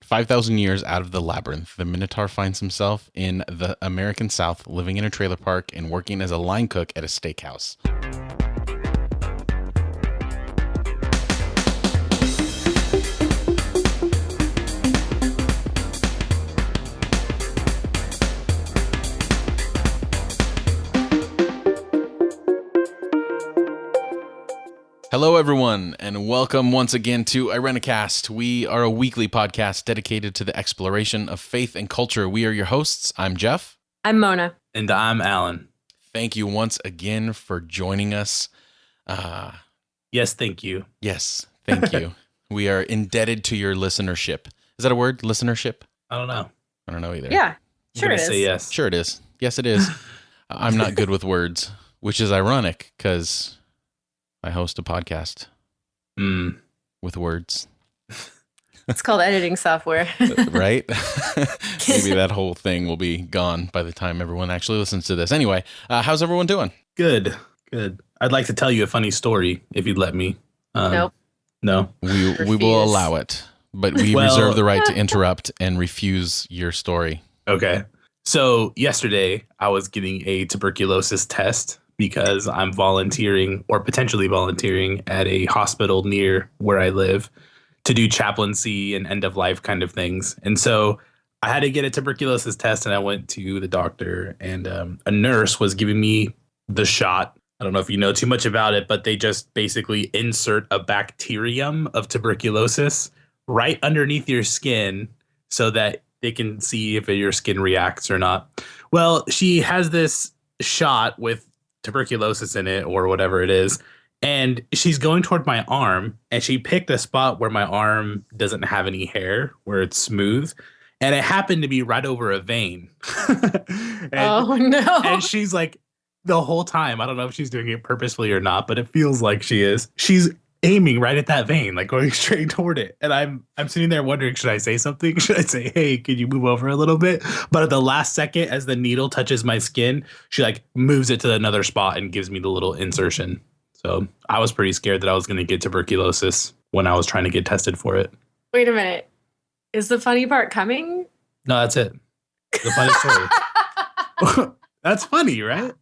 5,000 years out of the labyrinth, the Minotaur finds himself in the American South, living in a trailer park and working as a line cook at a steakhouse. Hello, everyone, and welcome once again to Irenicast. We are a weekly podcast dedicated to the exploration of faith and culture. We are your hosts. I'm Jeff. I'm Mona. And I'm Alan. Thank you once again for joining us. Yes, thank you. Yes, thank you. We are indebted to your listenership. Is that a word? Listenership? I don't know. I don't know either. Yeah, sure I'm it gonna is. say yes. Sure it is. Yes, it is. I'm not good with words, which is ironic because I host a podcast with words. It's called editing software. Right? Maybe that whole thing will be gone by the time everyone actually listens to this. Anyway, how's everyone doing? Good. I'd like to tell you a funny story if you'd let me. Nope. No. We will allow it, but we reserve the right to interrupt and refuse your story. Okay. So yesterday I was getting a tuberculosis test because I'm volunteering or potentially volunteering at a hospital near where I live to do chaplaincy and end of life kind of things. And so I had to get a tuberculosis test, and I went to the doctor, and a nurse was giving me the shot. I don't know if you know too much about it, but they just basically insert a bacterium of tuberculosis right underneath your skin so that they can see if your skin reacts or not. Well, she has this shot with tuberculosis in it or whatever it is, and she's going toward my arm, and she picked a spot where my arm doesn't have any hair, where it's smooth, and it happened to be right over a vein. Oh no. And she's like, the whole time, I don't know if she's doing it purposefully or not, but it feels like she's aiming right at that vein, like going straight toward it. And I'm sitting there wondering, should I say something? Should I say, hey, could you move over a little bit? But at the last second, as the needle touches my skin, she like moves it to another spot and gives me the little insertion. So I was pretty scared that I was going to get tuberculosis when I was trying to get tested for it. Wait a minute. Is the funny part coming? No, that's it. The funny story. That's funny, right?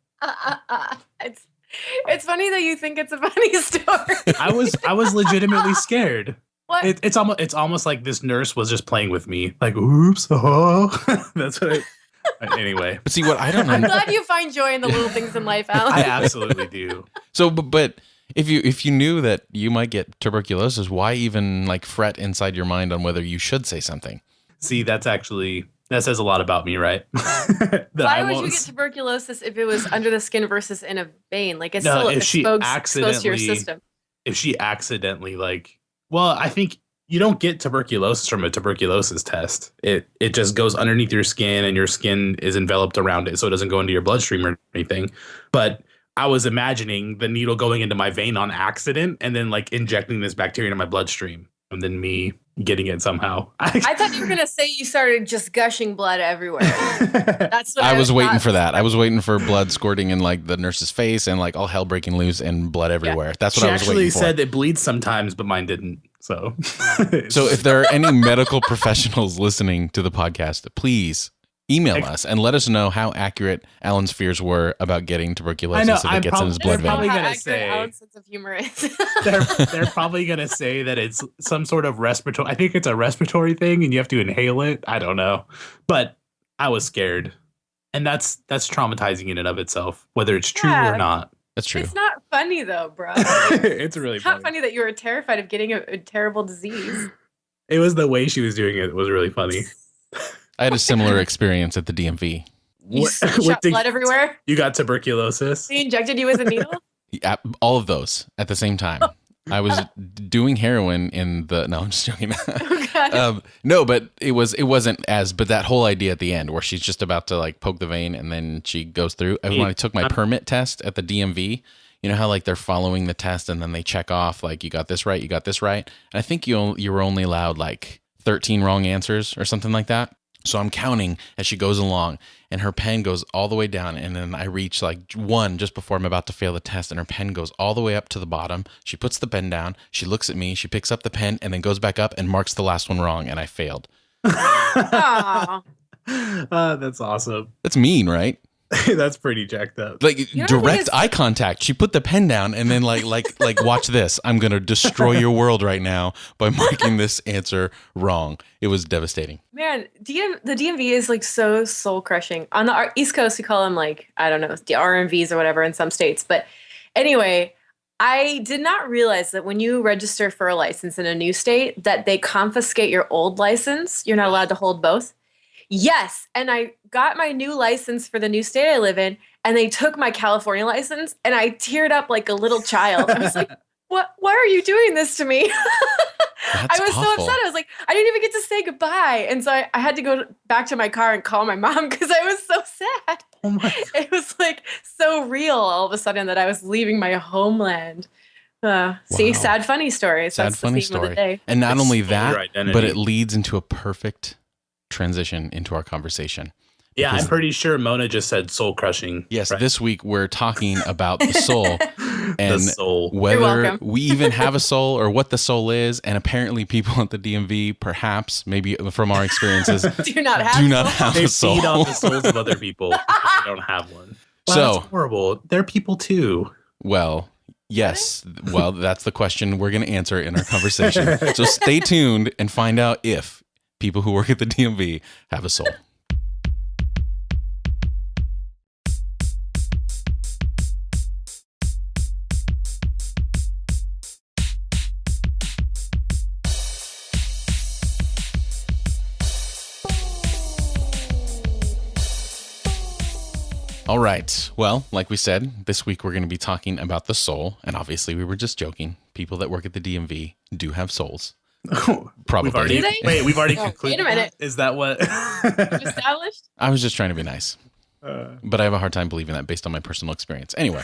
It's funny that you think it's a funny story. I was legitimately scared. What? It's almost like this nurse was just playing with me. Like, oops, oh. That's what anyway. But see, what I don't I'm know. glad you find joy in the little things in life, Alan. I absolutely do. So, but if you knew that you might get tuberculosis, why even like fret inside your mind on whether you should say something? See, that says a lot about me, right? Why would you get tuberculosis if it was under the skin versus in a vein? Like it's still exposed to your system. If she accidentally I think you don't get tuberculosis from a tuberculosis test. It just goes underneath your skin, and your skin is enveloped around it, so it doesn't go into your bloodstream or anything. But I was imagining the needle going into my vein on accident and then like injecting this bacteria into my bloodstream, and then me getting it somehow. I thought you were going to say you started just gushing blood everywhere. That's what I was waiting for that. I was waiting for blood squirting in like the nurse's face and like all hell breaking loose and blood everywhere. Yeah. That's what I was waiting for. She actually said it bleeds sometimes, but mine didn't. So if there are any medical professionals listening to the podcast, please email us and let us know how accurate Alan's fears were about getting tuberculosis if it gets in his blood vein. Probably gonna say Alan's sense of humor is. they're probably gonna say that it's some sort of respiratory. I think it's a respiratory thing, and you have to inhale it. I don't know, but I was scared, and that's traumatizing in and of itself, whether it's true or not. That's true. It's not funny though, bro. It's really not funny that you were terrified of getting a terrible disease. It was the way she was doing it was really funny. I had a similar experience at the DMV. You shot blood everywhere? You got tuberculosis? He injected you with a needle? Yeah, all of those at the same time. I was doing heroin in the... No, I'm just joking. Oh, no, but it wasn't as... But that whole idea at the end where she's just about to like poke the vein and then she goes through. When I took my permit test at the DMV, you know how like they're following the test and then they check off like you got this right, you got this right. And I think you were only allowed like 13 wrong answers or something like that. So I'm counting as she goes along, and her pen goes all the way down, and then I reach like one just before I'm about to fail the test, and her pen goes all the way up to the bottom. She puts the pen down, she looks at me, she picks up the pen, and then goes back up and marks the last one wrong, and I failed. That's awesome. That's mean, right? That's pretty jacked up. Like direct eye contact. She put the pen down and then like watch this. I'm gonna destroy your world right now by marking this answer wrong. It was devastating. Man, the DMV is like so soul crushing. On the East Coast, we call them like, I don't know, the RMVs or whatever in some states. But anyway, I did not realize that when you register for a license in a new state, that they confiscate your old license. You're not allowed to hold both. Yes. And I got my new license for the new state I live in, and they took my California license, and I teared up like a little child. I was like, what? Why are you doing this to me? I was awful. So upset. I was like, I didn't even get to say goodbye. And so I had to go back to my car and call my mom because I was so sad. Oh my. It was like so real all of a sudden that I was leaving my homeland. See, sad, funny stories. Sad, That's funny the theme story. of the day. And not only that, but it leads into a perfect transition into our conversation. Yeah, I'm pretty sure Mona just said soul crushing. Yes, right? This week we're talking about the soul and the soul. Whether we even have a soul or what the soul is. And apparently people at the DMV, perhaps, maybe from our experiences, do not have they a soul. They feed on the souls of other people because they don't have one. Wow, so that's horrible. They're people too. Well, yes. Well, that's the question we're going to answer in our conversation. So stay tuned and find out if people who work at the DMV have a soul. All right. Well, like we said, this week we're going to be talking about the soul. And obviously we were just joking. People that work at the DMV do have souls. Probably. We've already concluded. Wait a minute. Is that what? Established? I was just trying to be nice. But I have a hard time believing that based on my personal experience. Anyway,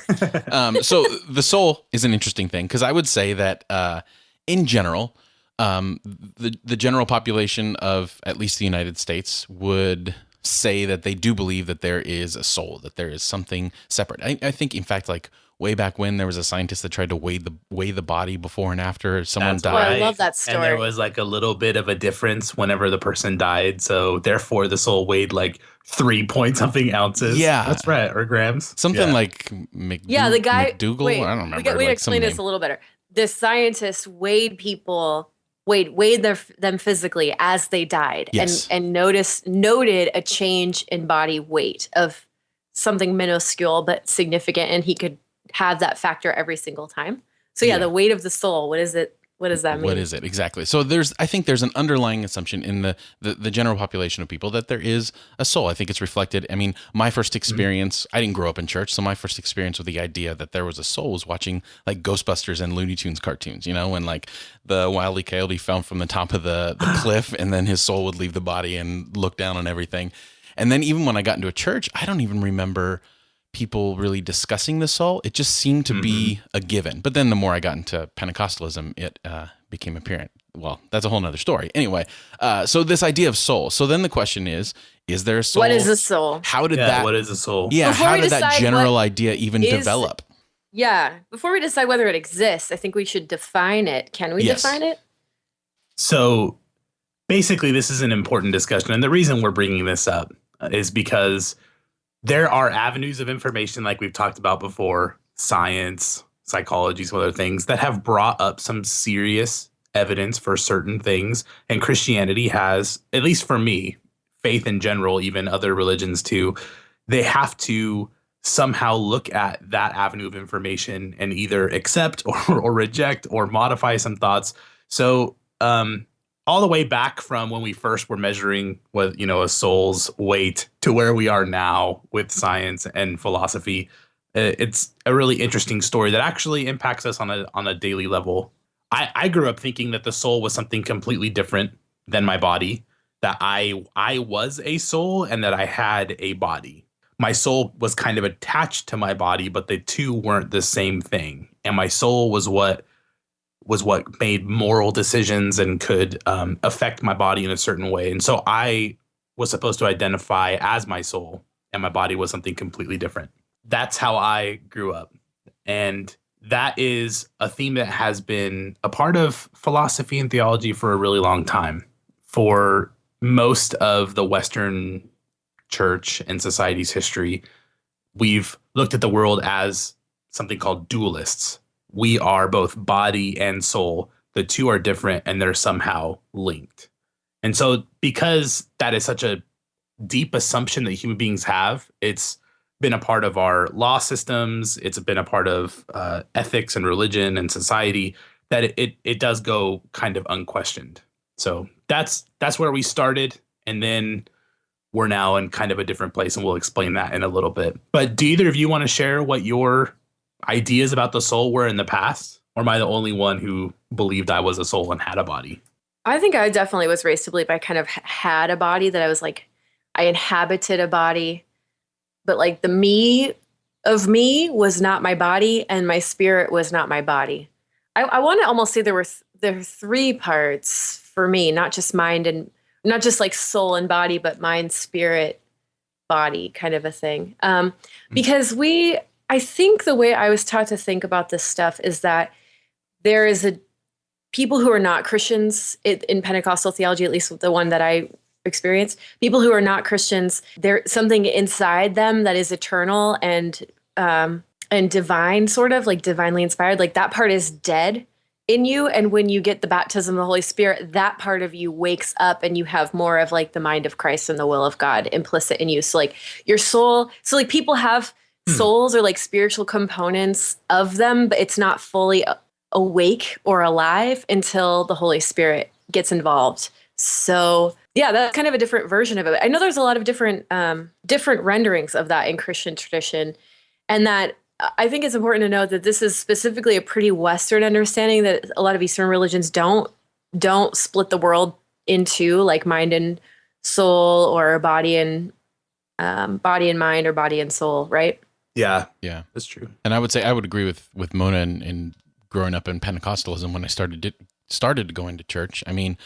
so the soul is an interesting thing because I would say that in general, the general population of at least the United States would say that they do believe that there is a soul, that there is something separate. I think, in fact, like way back when there was a scientist that tried to weigh the body before and after someone died. Right. I love that story. And there was like a little bit of a difference whenever the person died. So therefore the soul weighed like 3 point something ounces. Yeah. That's right. Or grams. Something like the guy, McDougal. Wait, I don't remember. We explain this a little better. The scientist weighed them physically as they died, yes. and noted a change in body weight of something minuscule but significant, and he could have that factor every single time. So the weight of the soul, what is it? What does that mean? What is it exactly? So I think there's an underlying assumption in the general population of people that there is a soul. I think it's reflected. I mean, my first experience, I didn't grow up in church, so my first experience with the idea that there was a soul was watching like Ghostbusters and Looney Tunes cartoons, when like the Wile E. Coyote fell from the top of the cliff and then his soul would leave the body and look down on everything. And then even when I got into a church, I don't even remember people really discussing the soul. It just seemed to be a given. But then the more I got into Pentecostalism, it became apparent. Well, that's a whole nother story. Anyway, so this idea of soul. So then the question is there a soul? What is a soul? What is a soul? Yeah, how did that general idea even develop? Yeah, before we decide whether it exists, I think we should define it. Can we define it? So basically, this is an important discussion. And the reason we're bringing this up is because there are avenues of information like we've talked about before, science, psychology, some other things that have brought up some serious evidence for certain things. And Christianity has, at least for me, faith in general, even other religions too, they have to somehow look at that avenue of information and either accept or reject or modify some thoughts. So all the way back from when we first were measuring what, a soul's weight to where we are now with science and philosophy, it's a really interesting story that actually impacts us on a daily level. I grew up thinking that the soul was something completely different than my body, that I was a soul and that I had a body. My soul was kind of attached to my body, but the two weren't the same thing. And my soul was what made moral decisions and could affect my body in a certain way. And so I was supposed to identify as my soul, and my body was something completely different. That's how I grew up. And that is a theme that has been a part of philosophy and theology for a really long time. For most of the Western church and society's history, we've looked at the world as something called dualists. We are both body and soul. The two are different and they're somehow linked. And so because that is such a deep assumption that human beings have, it's been a part of our law systems. It's been a part of ethics and religion and society, that it does go kind of unquestioned. So that's where we started. And then we're now in kind of a different place, and we'll explain that in a little bit. But do either of you want to share what your ideas about the soul were in the past? Or am I the only one who believed I was a soul and had a body? I think I definitely was raised to believe I kind of had a body, that I was like, I inhabited a body, but like the me of me was not my body, and my spirit was not my body. I want to almost say there are three parts for me, not just mind and not just like soul and body, but mind, spirit, body kind of a thing. Because I think the way I was taught to think about this stuff is that there is people who are not Christians in Pentecostal theology, at least the one that I experienced, people who are not Christians, there's something inside them that is eternal and divine, sort of like divinely inspired. Like that part is dead in you. And when you get the baptism of the Holy Spirit, that part of you wakes up and you have more of like the mind of Christ and the will of God implicit in you. So like your soul, so like people have souls or like spiritual components of them, but it's not fully awake or alive until the Holy Spirit gets involved. So yeah, that's kind of a different version of it. I know there's a lot of different renderings of that in Christian tradition, and that I think it's important to note that this is specifically a pretty Western understanding, that a lot of Eastern religions don't split the world into like mind and soul, or body and mind, or body and soul, right? Yeah, that's true. And I would say I would agree with Mona in growing up in Pentecostalism when I started going to church. I mean,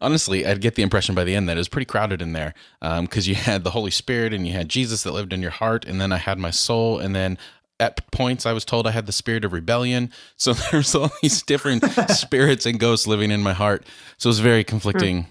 honestly, I'd get the impression by the end that it was pretty crowded in there, because you had the Holy Spirit and you had Jesus that lived in your heart, and then I had my soul, and then at points I was told I had the spirit of rebellion. So there's all these different spirits and ghosts living in my heart. So it was very conflicting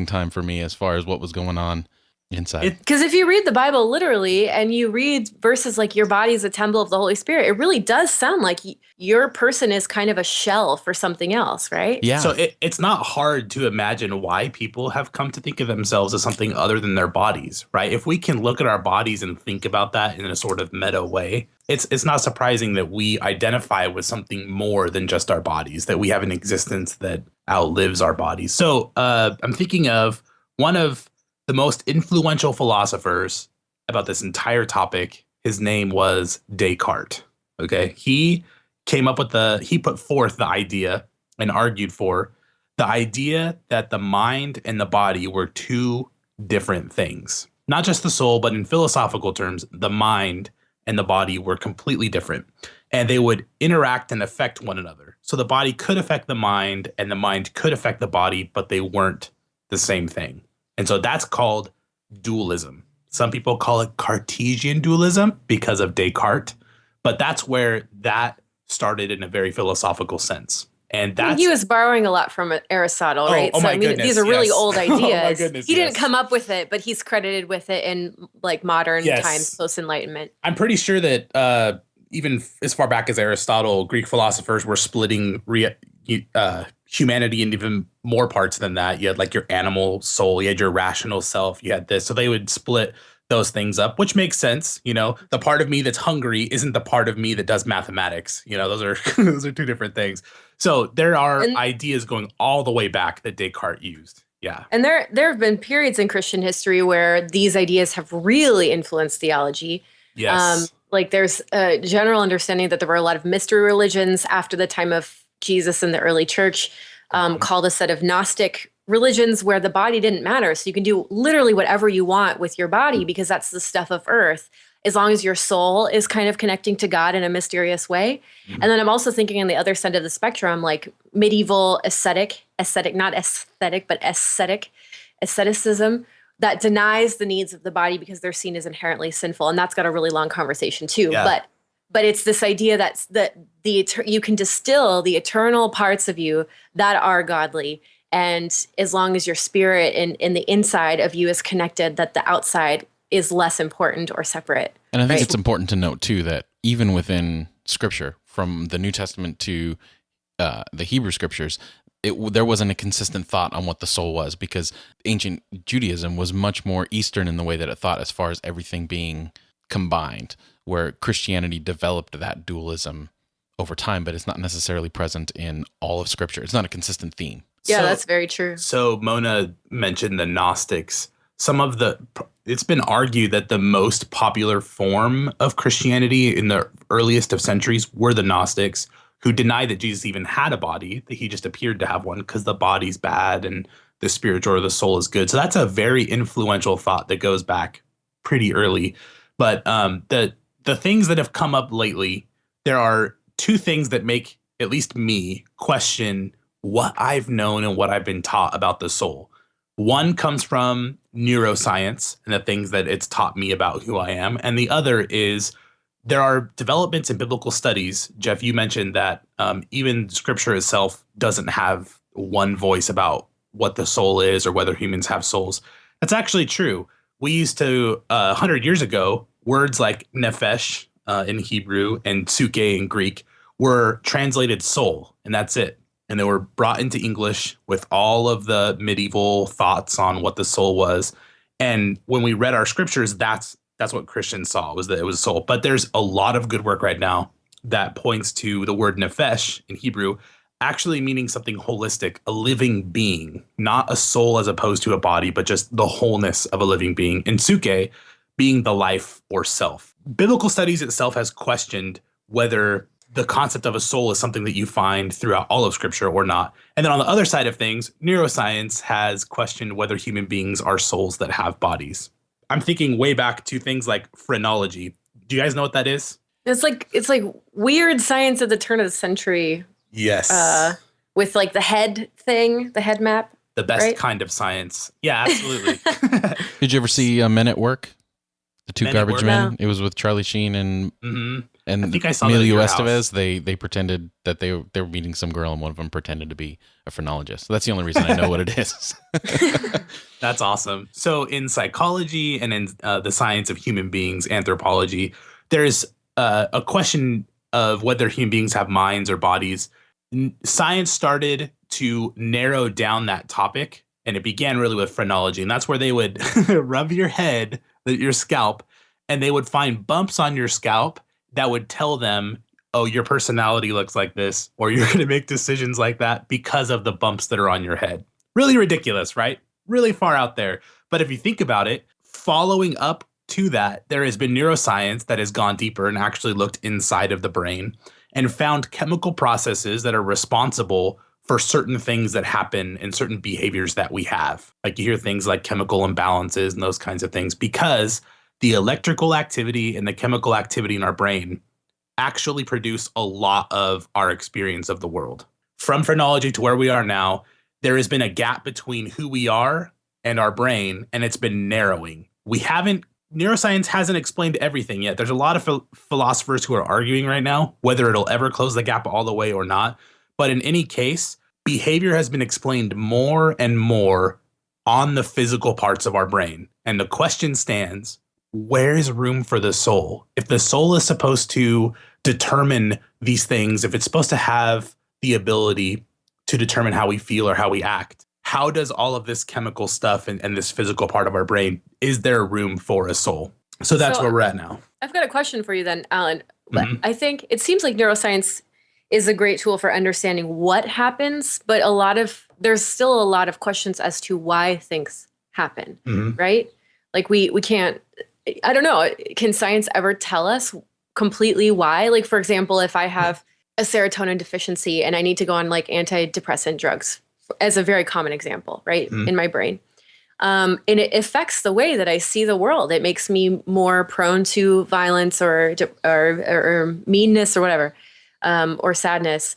time for me as far as what was going on inside. Because if you read the Bible literally and you read verses like your body is a temple of the Holy Spirit, it really does sound like your person is kind of a shell for something else, right? Yeah. So it's not hard to imagine why people have come to think of themselves as something other than their bodies, right? If we can look at our bodies and think about that in a sort of meta way, it's not surprising that we identify with something more than just our bodies, that we have an existence that outlives our bodies. So I'm thinking of one of the most influential philosophers about this entire topic. His name was Descartes. Okay. He put forth the idea and argued for the idea that the mind and the body were two different things. Not just the soul, but in philosophical terms, the mind and the body were completely different, and they would interact and affect one another. So the body could affect the mind and the mind could affect the body, but they weren't the same thing. And so that's called dualism. Some people call it Cartesian dualism because of Descartes, but that's where that started in a very philosophical sense. And he was borrowing a lot from Aristotle, right? Oh, my goodness, these are really old ideas. Oh my goodness, he didn't come up with it, but he's credited with it in like modern times, post-Enlightenment. I'm pretty sure that even as far back as Aristotle, Greek philosophers were splitting humanity into even more parts than that. You had like your animal soul, you had your rational self, you had this. So they would split those things up, which makes sense. You know, the part of me that's hungry isn't the part of me that does mathematics. You know, those are two different things. So there are ideas going all the way back that Descartes used. Yeah. And there have been periods in Christian history where these ideas have really influenced theology. Yes. Like there's a general understanding that there were a lot of mystery religions after the time of Jesus in the early church, called a set of Gnostic religions where the body didn't matter. So you can do literally whatever you want with your body because that's the stuff of earth, as long as your soul is kind of connecting to God in a mysterious way. Mm-hmm. And then I'm also thinking on the other side of the spectrum, like medieval asceticism that denies the needs of the body because they're seen as inherently sinful. And that's got a really long conversation too. Yeah. But it's this idea that you can distill the eternal parts of you that are godly And as long as your spirit in the inside of you is connected, that the outside is less important or separate. And I think it's important to note, too, that even within Scripture, from the New Testament to the Hebrew Scriptures, there wasn't a consistent thought on what the soul was, because ancient Judaism was much more Eastern in the way that it thought as far as everything being combined, where Christianity developed that dualism over time, but it's not necessarily present in all of Scripture. It's not a consistent theme. Yeah, that's very true. So Mona mentioned the Gnostics. It's been argued that the most popular form of Christianity in the earliest of centuries were the Gnostics, who denied that Jesus even had a body, that he just appeared to have one because the body's bad and the spiritual or the soul is good. So that's a very influential thought that goes back pretty early. But the things that have come up lately, there are two things that make at least me question what I've known and what I've been taught about the soul. One comes from neuroscience and the things that it's taught me about who I am. And the other is there are developments in biblical studies. Jeff, you mentioned that even Scripture itself doesn't have one voice about what the soul is or whether humans have souls. That's actually true. We used to, 100 years ago, words like nephesh in Hebrew and suke in Greek were translated soul, and that's it. And they were brought into English with all of the medieval thoughts on what the soul was. And when we read our scriptures, that's what Christians saw, was that it was soul. But there's a lot of good work right now that points to the word nephesh in Hebrew actually meaning something holistic, a living being, not a soul as opposed to a body, but just the wholeness of a living being. And suke being the life or self. Biblical studies itself has questioned whether the concept of a soul is something that you find throughout all of Scripture or not. And then on the other side of things, neuroscience has questioned whether human beings are souls that have bodies. I'm thinking way back to things like phrenology. Do you guys know what that is? It's like weird science at the turn of the century. Yes. With like the head thing, the head map. The best kind of science. Yeah, absolutely. Did you ever see Men at Work? The Two Men at Garbage Work? Men? No. It was with Charlie Sheen and I think I saw that at Emilio your Estevez. They pretended that they were meeting some girl, and one of them pretended to be a phrenologist. So that's the only reason I know what it is. That's awesome. So in psychology and in the science of human beings, anthropology, there's a question of whether human beings have minds or bodies. Science started to narrow down that topic, and it began really with phrenology. And that's where they would rub your head, your scalp, and they would find bumps on your scalp that would tell them, oh, your personality looks like this, or you're going to make decisions like that because of the bumps that are on your head. Really ridiculous, right? Really far out there. But if you think about it, following up to that, there has been neuroscience that has gone deeper and actually looked inside of the brain and found chemical processes that are responsible for certain things that happen and certain behaviors that we have. Like you hear things like chemical imbalances and those kinds of things, because the electrical activity and the chemical activity in our brain actually produce a lot of our experience of the world. From phrenology to where we are now, there has been a gap between who we are and our brain, and it's been narrowing. Neuroscience hasn't explained everything yet. There's a lot of philosophers who are arguing right now whether it'll ever close the gap all the way or not. But in any case, behavior has been explained more and more on the physical parts of our brain. And the question stands, where is room for the soul? If the soul is supposed to determine these things, if it's supposed to have the ability to determine how we feel or how we act, how does all of this chemical stuff and this physical part of our brain, is there room for a soul? So that's where we're at now. I've got a question for you then, Alan. Mm-hmm. I think it seems like neuroscience is a great tool for understanding what happens, but there's still a lot of questions as to why things happen, right? Like we can't, I don't know, can science ever tell us completely why? Like, for example, if I have a serotonin deficiency and I need to go on like antidepressant drugs, as a very common example, right, in my brain. And it affects the way that I see the world. It makes me more prone to violence or meanness or whatever, or sadness,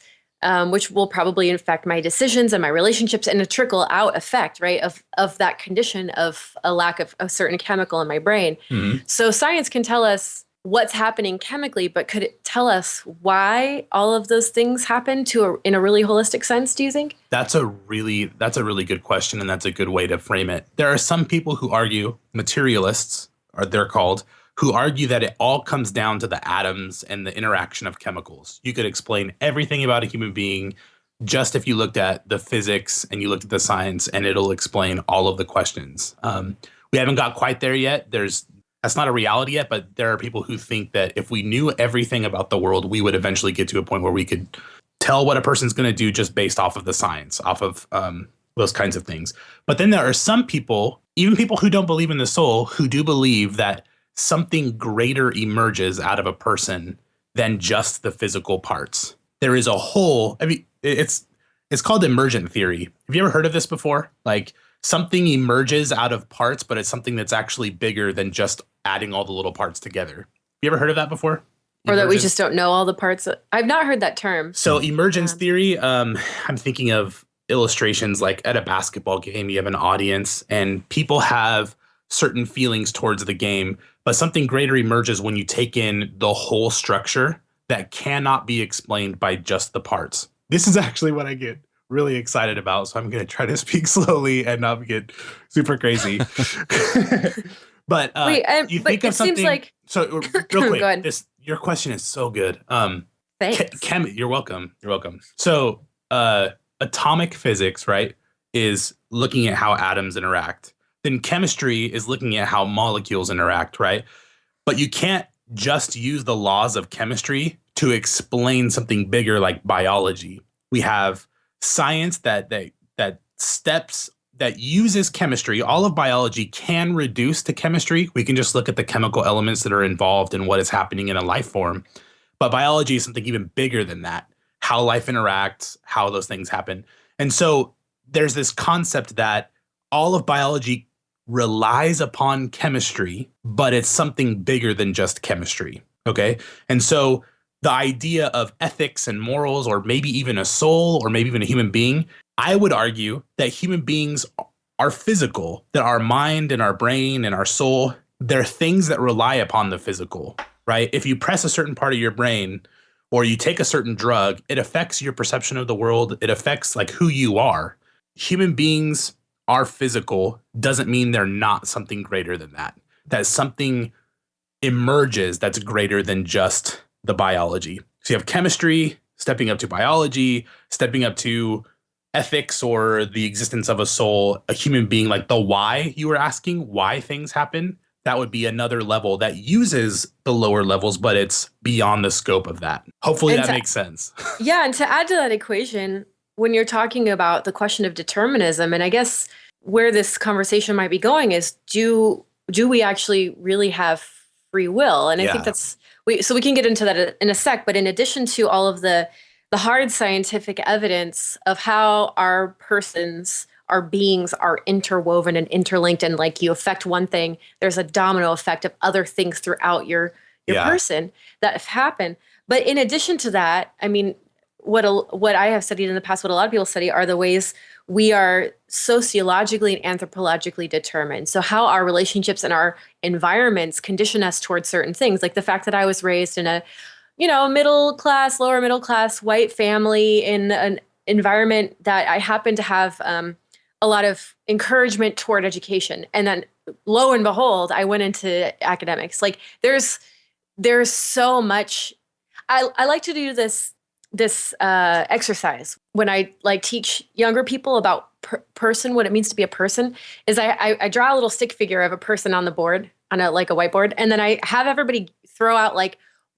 which will probably affect my decisions and my relationships, and a trickle out effect, right, of that condition of a lack of a certain chemical in my brain. So science can tell us what's happening chemically, but could it tell us why all of those things happen in a really holistic sense, do you think? That's a really good question, and that's a good way to frame it. There are some people who argue, materialists, or they're called, who argue that it all comes down to the atoms and the interaction of chemicals. You could explain everything about a human being just if you looked at the physics and you looked at the science, and it'll explain all of the questions. We haven't got quite there yet. That's not a reality yet, but there are people who think that if we knew everything about the world, we would eventually get to a point where we could tell what a person's going to do just based off of the science, off of those kinds of things. But then there are some people, even people who don't believe in the soul, who do believe that something greater emerges out of a person than just the physical parts. There is a whole, it's called emergent theory. Have you ever heard of this before? Like, something emerges out of parts, but it's something that's actually bigger than just adding all the little parts together. You ever heard of that before? Or that we just don't know all the parts. I've not heard that term. So emergence theory, I'm thinking of illustrations like at a basketball game, you have an audience and people have certain feelings towards the game, but something greater emerges when you take in the whole structure that cannot be explained by just the parts. This is actually what I get really excited about, so I'm going to try to speak slowly and not get super crazy. But you think of something. Seems like, so real quick, your question is so good. Thanks. You're welcome. You're welcome. So atomic physics, right, is looking at how atoms interact. Then chemistry is looking at how molecules interact, right? But you can't just use the laws of chemistry to explain something bigger like biology. We have science that uses chemistry. All of biology can reduce to chemistry. We can just look at the chemical elements that are involved in what is happening in a life form. But biology is something even bigger than that. How life interacts, how those things happen. And so there's this concept that all of biology relies upon chemistry, but it's something bigger than just chemistry. Okay. And so the idea of ethics and morals, or maybe even a soul, or maybe even a human being, I would argue that human beings are physical, that our mind and our brain and our soul, they're things that rely upon the physical, right? If you press a certain part of your brain or you take a certain drug, it affects your perception of the world. It affects like who you are. Human beings are physical doesn't mean they're not something greater than that. That something emerges that's greater than just the biology. So you have chemistry stepping up to biology, stepping up to ethics or the existence of a soul, a human being, like the why you were asking, why things happen. That would be another level that uses the lower levels, but it's beyond the scope of that. Hopefully that makes sense. Yeah. And to add to that equation, when you're talking about the question of determinism, and I guess where this conversation might be going is, do we actually really have free will? And I think so we can get into that in a sec, but in addition to all of the hard scientific evidence of how our persons, our beings are interwoven and interlinked, and like you affect one thing, there's a domino effect of other things throughout your person that have happened. But in addition to that, I mean, what I have studied in the past, what a lot of people study, are the ways we are sociologically and anthropologically determined. So how our relationships and our environments condition us towards certain things, like the fact that I was raised in a, middle class, lower middle class white family in an environment that I happen to have a lot of encouragement toward education. And then lo and behold, I went into academics. Like there's so much. I like to do this exercise when I teach younger people about person, what it means to be a person, is I draw a little stick figure of a person on the board, on a whiteboard, and then I have everybody throw out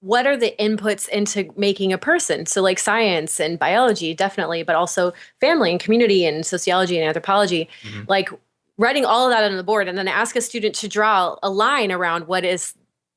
what are the inputs into making a person. So science and biology, definitely, but also family and community and sociology and anthropology, writing all of that on the board, and then ask a student to draw a line around what is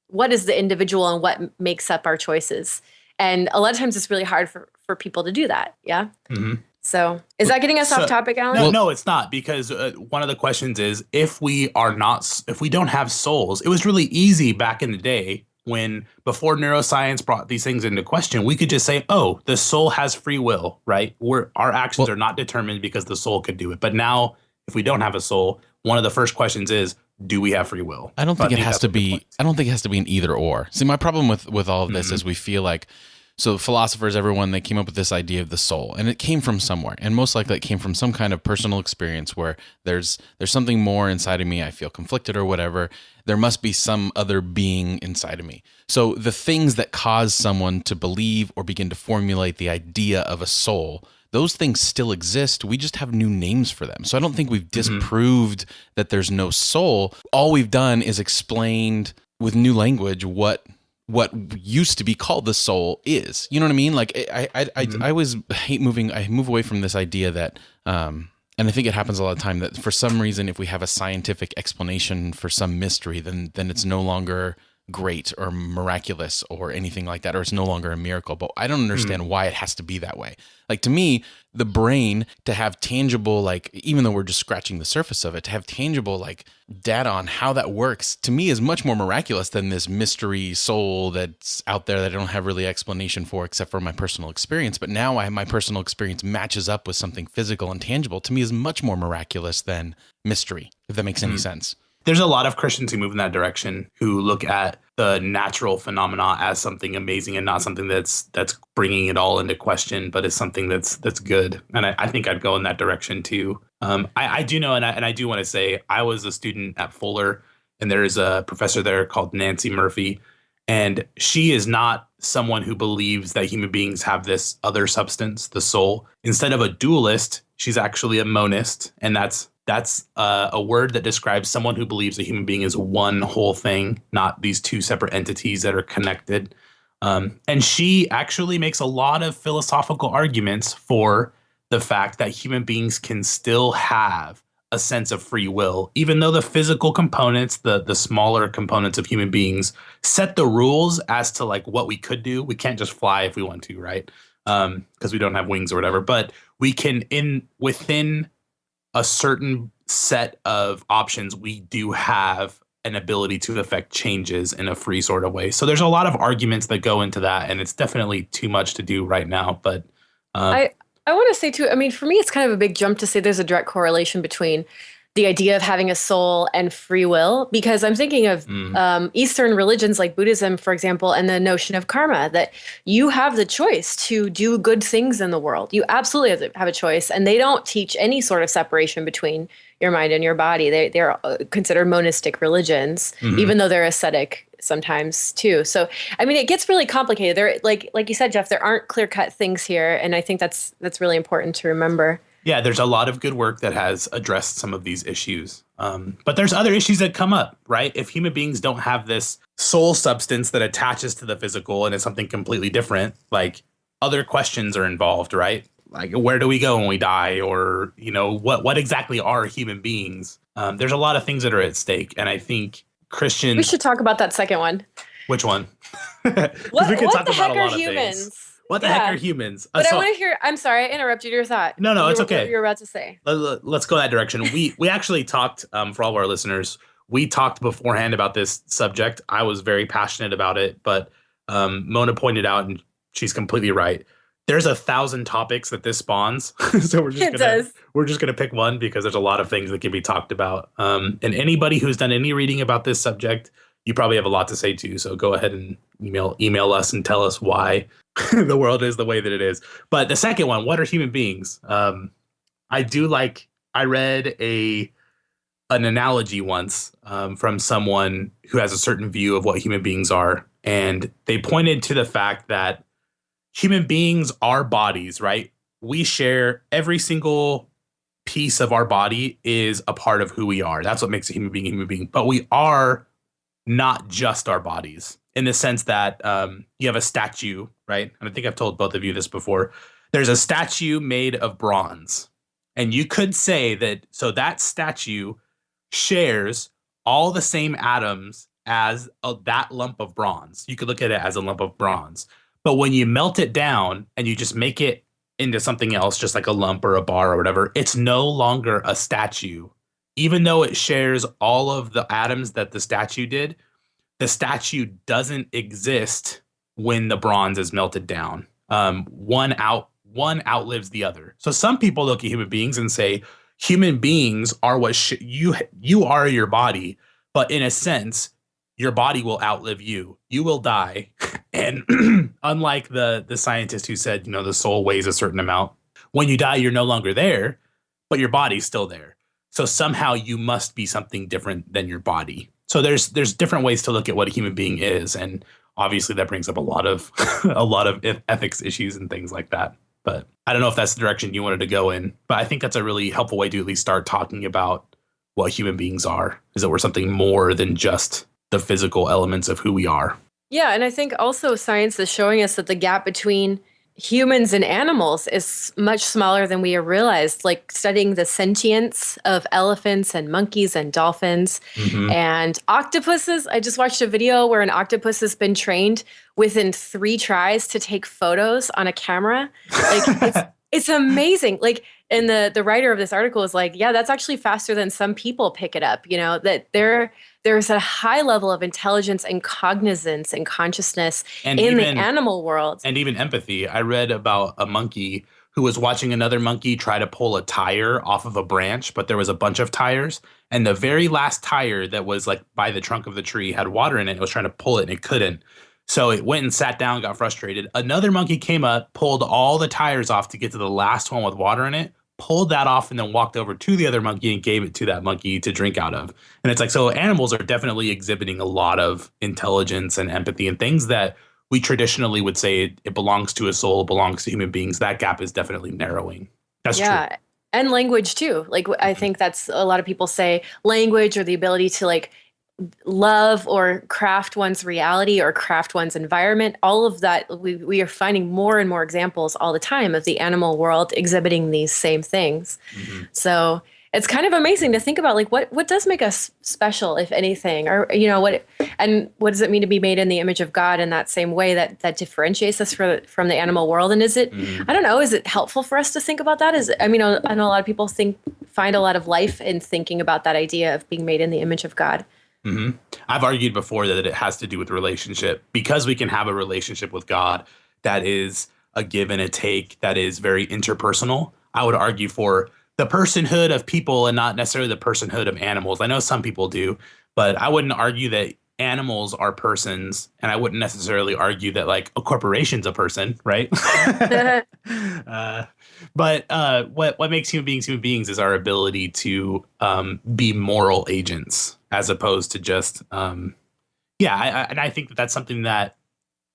the individual and what makes up our choices. And a lot of times it's really hard for people to do that. Yeah. Mm-hmm. So is that getting us off topic, Alan? No, it's not, because one of the questions is, if we don't have souls, it was really easy back in the day when, before neuroscience brought these things into question, we could just say, oh, the soul has free will, right? Our actions are not determined because the soul could do it. But now, if we don't have a soul, one of the first questions is, do we have free will? I don't think it has to be. I don't think it has to be an either or. See, my problem with all of this is we feel like, so philosophers, everyone, they came up with this idea of the soul, and it came from somewhere, and most likely it came from some kind of personal experience where there's something more inside of me. I feel conflicted or whatever. There must be some other being inside of me. So the things that cause someone to believe or begin to formulate the idea of a soul, those things still exist. We just have new names for them. So I don't think we've disproved that there's no soul. All we've done is explained with new language what used to be called the soul is. You know what I mean? Like I always hate I move away from this idea that, and I think it happens a lot of time, that for some reason, if we have a scientific explanation for some mystery, then it's no longer great or miraculous or anything like that, or it's no longer a miracle. But I don't understand why it has to be that way. Like, to me, the brain, to have tangible, like, even though we're just scratching the surface of it, to have tangible, like, data on how that works, to me is much more miraculous than this mystery soul that's out there that I don't have really explanation for except for my personal experience. But now my personal experience matches up with something physical and tangible. To me is much more miraculous than mystery, if that makes any sense. There's a lot of Christians who move in that direction, who look at the natural phenomena as something amazing and not something that's bringing it all into question, but is something that's good. And I think I'd go in that direction too. I do know, and I do want to say, I was a student at Fuller, and there is a professor there called Nancy Murphy, and she is not someone who believes that human beings have this other substance, the soul. Instead of a dualist, she's actually a monist, and that's a word that describes someone who believes a human being is one whole thing, not these two separate entities that are connected. And she actually makes a lot of philosophical arguments for the fact that human beings can still have a sense of free will, even though the physical components, the smaller components of human beings, set the rules as to like what we could do. We can't just fly if we want to, right? Because we don't have wings or whatever. But we can, within a certain set of options, we do have an ability to affect changes in a free sort of way. So there's a lot of arguments that go into that, and it's definitely too much to do right now. But I want to say too, I mean, for me, it's kind of a big jump to say there's a direct correlation between the idea of having a soul and free will, because I'm thinking of Eastern religions like Buddhism, for example, and the notion of karma, that you have the choice to do good things in the world. You absolutely have a choice. And they don't teach any sort of separation between your mind and your body. They're considered monistic religions, even though they're ascetic sometimes too. So, I mean, it gets really complicated. There, like you said, Jeff, there aren't clear-cut things here. And I think that's really important to remember. Yeah, there's a lot of good work that has addressed some of these issues. But there's other issues that come up, right? If human beings don't have this soul substance that attaches to the physical and is something completely different, like other questions are involved, right? Like, where do we go when we die? Or, you know, what exactly are human beings? There's a lot of things that are at stake. And I think Christians... We should talk about that second one. Which one? What the heck are humans? What the heck are humans? But I want to hear. I'm sorry, I interrupted your thought. No, it's okay. What you're about to say. Let's go that direction. We actually talked, for all of our listeners, we talked beforehand about this subject. I was very passionate about it, but Mona pointed out, and she's completely right, there's 1,000 topics that this spawns. So we're just gonna pick one because there's a lot of things that can be talked about. And anybody who's done any reading about this subject, you probably have a lot to say too. So go ahead and email us and tell us why the world is the way that it is. But the second one, what are human beings? I read an analogy once from someone who has a certain view of what human beings are. And they pointed to the fact that human beings are bodies, right? We share every single piece of our body is a part of who we are. That's what makes a human being. But we are not just our bodies, in the sense that you have a statue, right? And I think I've told both of you this before. There's a statue made of bronze. And you could say that, so that statue shares all the same atoms as that lump of bronze. You could look at it as a lump of bronze. But when you melt it down and you just make it into something else, just like a lump or a bar or whatever, it's no longer a statue. Even though it shares all of the atoms that the statue did, the statue doesn't exist when the bronze is melted down. One outlives the other. So some people look at human beings and say, human beings are you are your body, but in a sense, your body will outlive you. You will die. And unlike the scientist who said, the soul weighs a certain amount, when you die, you're no longer there, but your body's still there. So somehow you must be something different than your body. So there's different ways to look at what a human being is, and obviously that brings up a lot of ethics issues and things like that. But I don't know if that's the direction you wanted to go in, but I think that's a really helpful way to at least start talking about what human beings are, is that we're something more than just the physical elements of who we are. Yeah, and I think also science is showing us that the gap between humans and animals is much smaller than we realized, like studying the sentience of elephants and monkeys and dolphins and octopuses. I just watched a video where an octopus has been trained within 3 tries to take photos on a camera. Like it's amazing. Like, and the writer of this article is like, yeah, that's actually faster than some people pick it up, that there's a high level of intelligence and cognizance and consciousness in the animal world. And even empathy. I read about a monkey who was watching another monkey try to pull a tire off of a branch, but there was a bunch of tires. And the very last tire that was like by the trunk of the tree had water in it. It was trying to pull it and it couldn't. So it went and sat down, got frustrated. Another monkey came up, pulled all the tires off to get to the last one with water in it, pulled that off, and then walked over to the other monkey and gave it to that monkey to drink out of. And it's like, so animals are definitely exhibiting a lot of intelligence and empathy and things that we traditionally would say it belongs to a soul, it belongs to human beings. That gap is definitely narrowing. That's true. And language too. Like, I think that's a lot of people say language or the ability to like love or craft one's reality or craft one's environment. All of that, we are finding more and more examples all the time of the animal world exhibiting these same things. So it's kind of amazing to think about, like, what does make us special, if anything, or what does it mean to be made in the image of God in that same way that differentiates us from the animal world? And is it, I don't know, is it helpful for us to think about that? I know a lot of people find a lot of life in thinking about that idea of being made in the image of God. I've argued before that it has to do with relationship, because we can have a relationship with God that is a give and a take, that is very interpersonal. I would argue for the personhood of people and not necessarily the personhood of animals. I know some people do, but I wouldn't argue that animals are persons, and I wouldn't necessarily argue that like a corporation's a person, right? But what makes human beings is our ability to be moral agents, as opposed to just and I think that's something that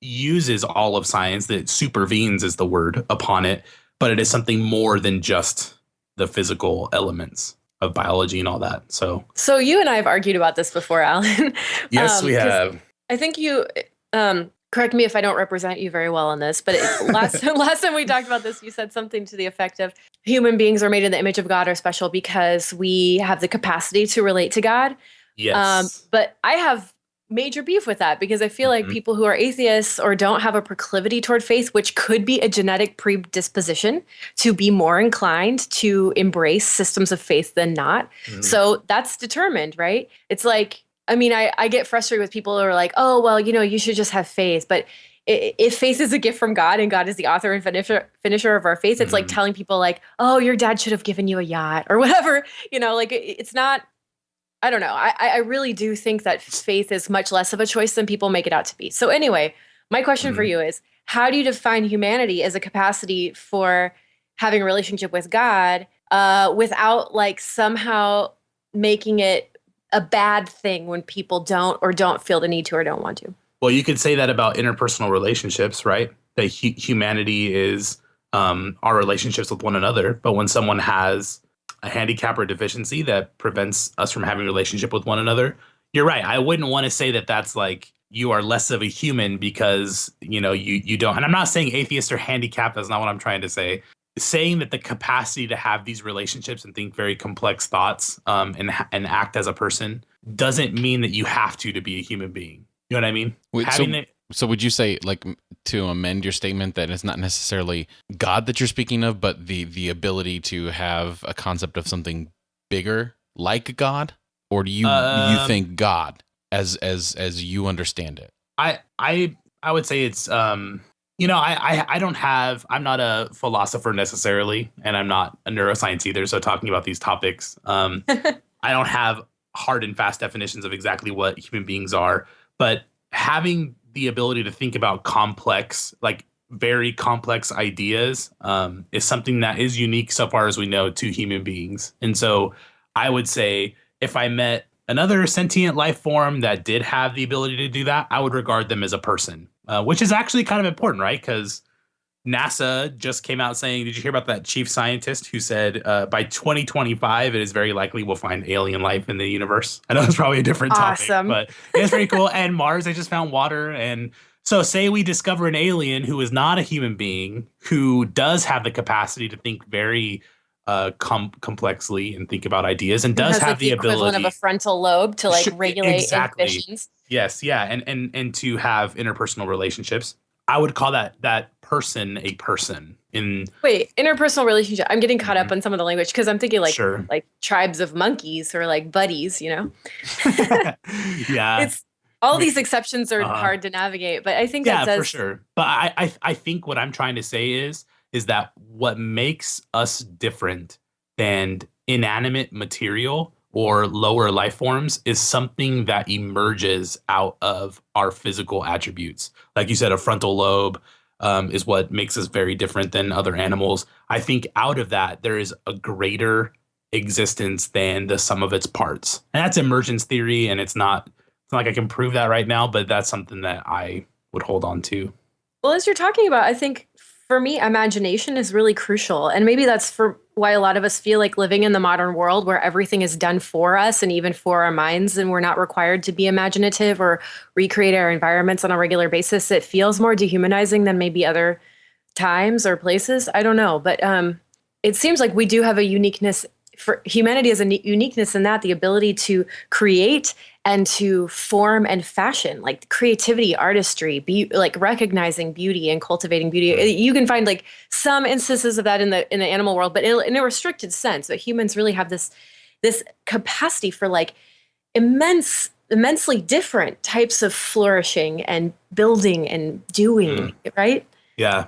uses all of science, that supervenes is the word upon it, but it is something more than just the physical elements of biology and all that. So you and I have argued about this before, Alan. Yes, we have. I think you correct me if I don't represent you very well on this, but last time we talked about this, you said something to the effect of human beings are made in the image of God, are special because we have the capacity to relate to God. Yes. But I have major beef with that, because I feel like people who are atheists or don't have a proclivity toward faith, which could be a genetic predisposition to be more inclined to embrace systems of faith than not. So that's determined, right? It's like, I get frustrated with people who are like, oh, well, you should just have faith. But if faith is a gift from God and God is the author and finisher of our faith, it's like telling people like, oh, your dad should have given you a yacht or whatever, like it's not. I don't know. I really do think that faith is much less of a choice than people make it out to be. So anyway, my question for you is, how do you define humanity as a capacity for having a relationship with God without like somehow making it a bad thing when people don't feel the need to or don't want to? Well, you could say that about interpersonal relationships, right? That humanity is our relationships with one another. But when someone has a handicap or deficiency that prevents us from having a relationship with one another, you're right. I wouldn't want to say that that's like you are less of a human because, you don't. And I'm not saying atheists are handicapped. That's not what I'm trying to say. Saying that the capacity to have these relationships and think very complex thoughts and act as a person doesn't mean that you have to be a human being. You know what I mean? So would you say, like, to amend your statement, that it's not necessarily God that you're speaking of, but the ability to have a concept of something bigger like God? Or do you think God as you understand it? I would say it's I don't have, I'm not a philosopher necessarily, and I'm not a neuroscience either. So talking about these topics, I don't have hard and fast definitions of exactly what human beings are, but having the ability to think about complex, like very complex ideas, is something that is unique so far as we know to human beings. And so I would say if I met another sentient life form that did have the ability to do that, I would regard them as a person, which is actually kind of important, right? Because NASA just came out saying, did you hear about that chief scientist who said by 2025, it is very likely we'll find alien life in the universe? I know it's probably a different topic, but it's pretty cool. And Mars, they just found water. And so say we discover an alien who is not a human being, who does have the capacity to think very complexly and think about ideas, and does have the equivalent ability of a frontal lobe to like regulate inhibitions. Yes, yeah, and to have interpersonal relationships. I would call that person a person. Wait, interpersonal relationship. I'm getting caught up on some of the language because I'm thinking like Sure. like tribes of monkeys or like buddies, Yeah. It's all these exceptions are hard to navigate, but I think that says for sure. But I think what I'm trying to say is that what makes us different than inanimate material or lower life forms is something that emerges out of our physical attributes. Like you said, a frontal lobe is what makes us very different than other animals. I think out of that, there is a greater existence than the sum of its parts. And that's emergence theory, and it's not like I can prove that right now, but that's something that I would hold on to. Well, as you're talking about, I think for me, imagination is really crucial. And maybe that's for why a lot of us feel like living in the modern world where everything is done for us and even for our minds, and we're not required to be imaginative or recreate our environments on a regular basis. It feels more dehumanizing than maybe other times or places. I don't know. But it seems like we do have a uniqueness. For humanity as a uniqueness in that the ability to create and to form and fashion, like creativity, artistry, like recognizing beauty and cultivating beauty. You can find like some instances of that in the animal world, but in a restricted sense. But humans really have this capacity for like immensely different types of flourishing and building and doing, right? Yeah,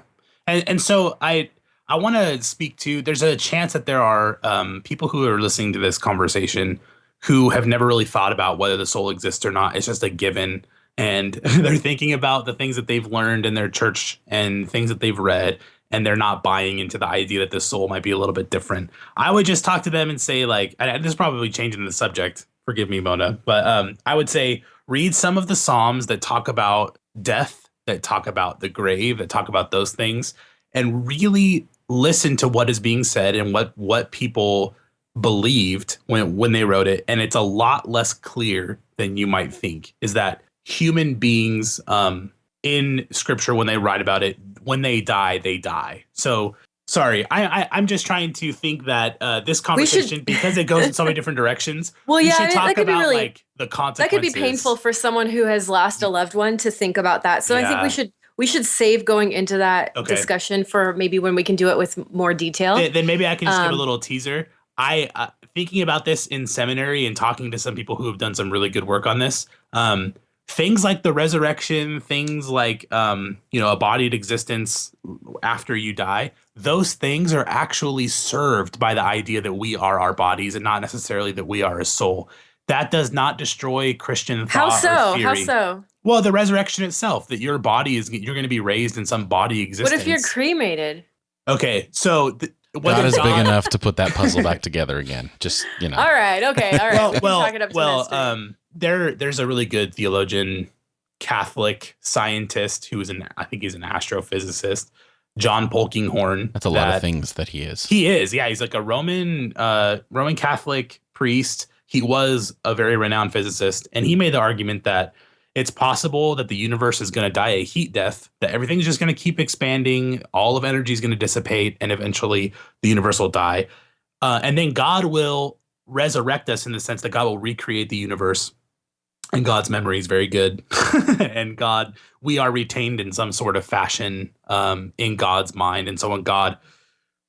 and so I want to speak to, there's a chance that there are people who are listening to this conversation who have never really thought about whether the soul exists or not. It's just a given. And they're thinking about the things that they've learned in their church and things that they've read, and they're not buying into the idea that the soul might be a little bit different. I would just talk to them and say, like, and this is probably changing the subject. Forgive me, Mona. But I would say read some of the Psalms that talk about death, that talk about the grave, that talk about those things, and really listen to what is being said and what people believed when they wrote it. And it's a lot less clear than you might think, is that human beings in scripture, when they write about it, when they die, they die. So sorry, I'm just trying to think that this conversation, because it goes in so many different directions, well, we yeah, should talk about really, like the consequences. That could be painful for someone who has lost a loved one to think about that. So I think we should save going into that discussion for maybe when we can do it with more detail. Then maybe I can just give a little teaser. I thinking about this in seminary and talking to some people who have done some really good work on this. Things like the resurrection, things like a bodied existence after you die, those things are actually served by the idea that we are our bodies and not necessarily that we are a soul. That does not destroy Christian thought or theory. How so? Well, the resurrection itself, that your body you're going to be raised in some body existence. What if you're cremated? Okay, so God is big enough to put that puzzle back together again. Just, All right, okay, all right. There's a really good theologian, Catholic scientist who is I think he's an astrophysicist, John Polkinghorne. That's a lot of things that he is. He is, yeah. He's like a Roman Catholic priest. He was a very renowned physicist, and he made the argument that it's possible that the universe is going to die a heat death, that everything's just going to keep expanding, all of energy is going to dissipate, and eventually the universe will die. And then God will resurrect us in the sense that God will recreate the universe, and God's memory is very good. And we are retained in some sort of fashion in God's mind. And so when God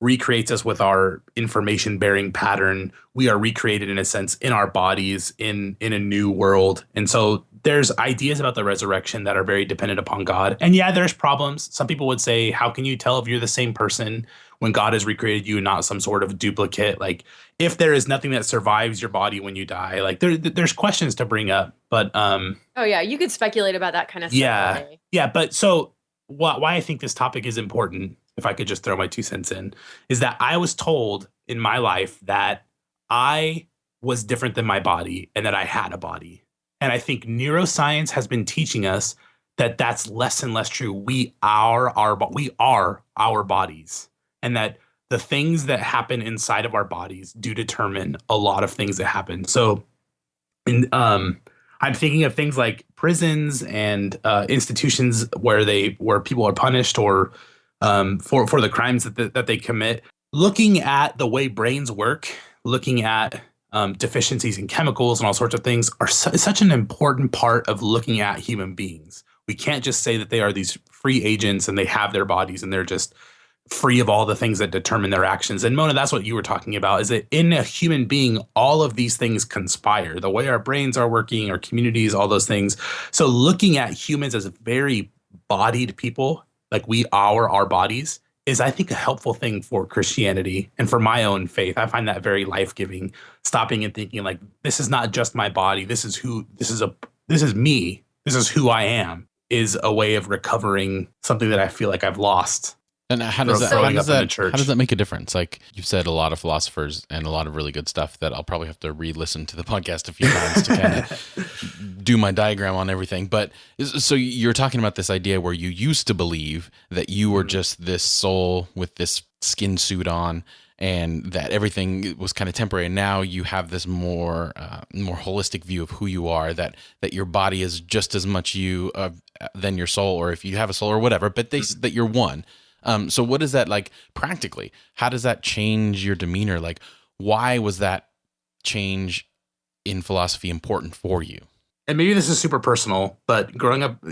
recreates us with our information bearing pattern, we are recreated in a sense in our bodies in a new world. And so there's ideas about the resurrection that are very dependent upon God. And yeah, there's problems. Some people would say, how can you tell if you're the same person when God has recreated you, not some sort of duplicate? Like, if there is nothing that survives your body when you die, like there's questions to bring up. But oh yeah, you could speculate about that kind of stuff all day. Yeah. But so why I think this topic is important, if I could just throw my 2 cents in, is that I was told in my life that I was different than my body and that I had a body. And I think neuroscience has been teaching us that that's less and less true. We are our bodies, and that the things that happen inside of our bodies do determine a lot of things that happen. So, I'm thinking of things like prisons and institutions where people are punished or for the crimes that they commit. Looking at the way brains work, looking at deficiencies in chemicals and all sorts of things is such an important part of looking at human beings. We can't just say that they are these free agents and they have their bodies and they're just free of all the things that determine their actions. And Mona, that's what you were talking about, is that in a human being, all of these things conspire. The way our brains are working, our communities, all those things. So looking at humans as very bodied people, like we are our bodies, is I think a helpful thing for Christianity and for my own faith. I find that very life-giving, stopping and thinking like, this is not just my body. This is me. This is who I am, is a way of recovering something that I feel like I've lost. And how does that make a difference? Like you've said, a lot of philosophers and a lot of really good stuff that I'll probably have to re-listen to the podcast a few times to kind of do my diagram on everything. But so you're talking about this idea where you used to believe that you were just this soul with this skin suit on, and that everything was kind of temporary. And now you have this more holistic view of who you are, that your body is just as much you than your soul, or if you have a soul or whatever, but that you're one. So what is that like practically? How does that change your demeanor? Like, why was that change in philosophy important for you? And maybe this is super personal, but growing up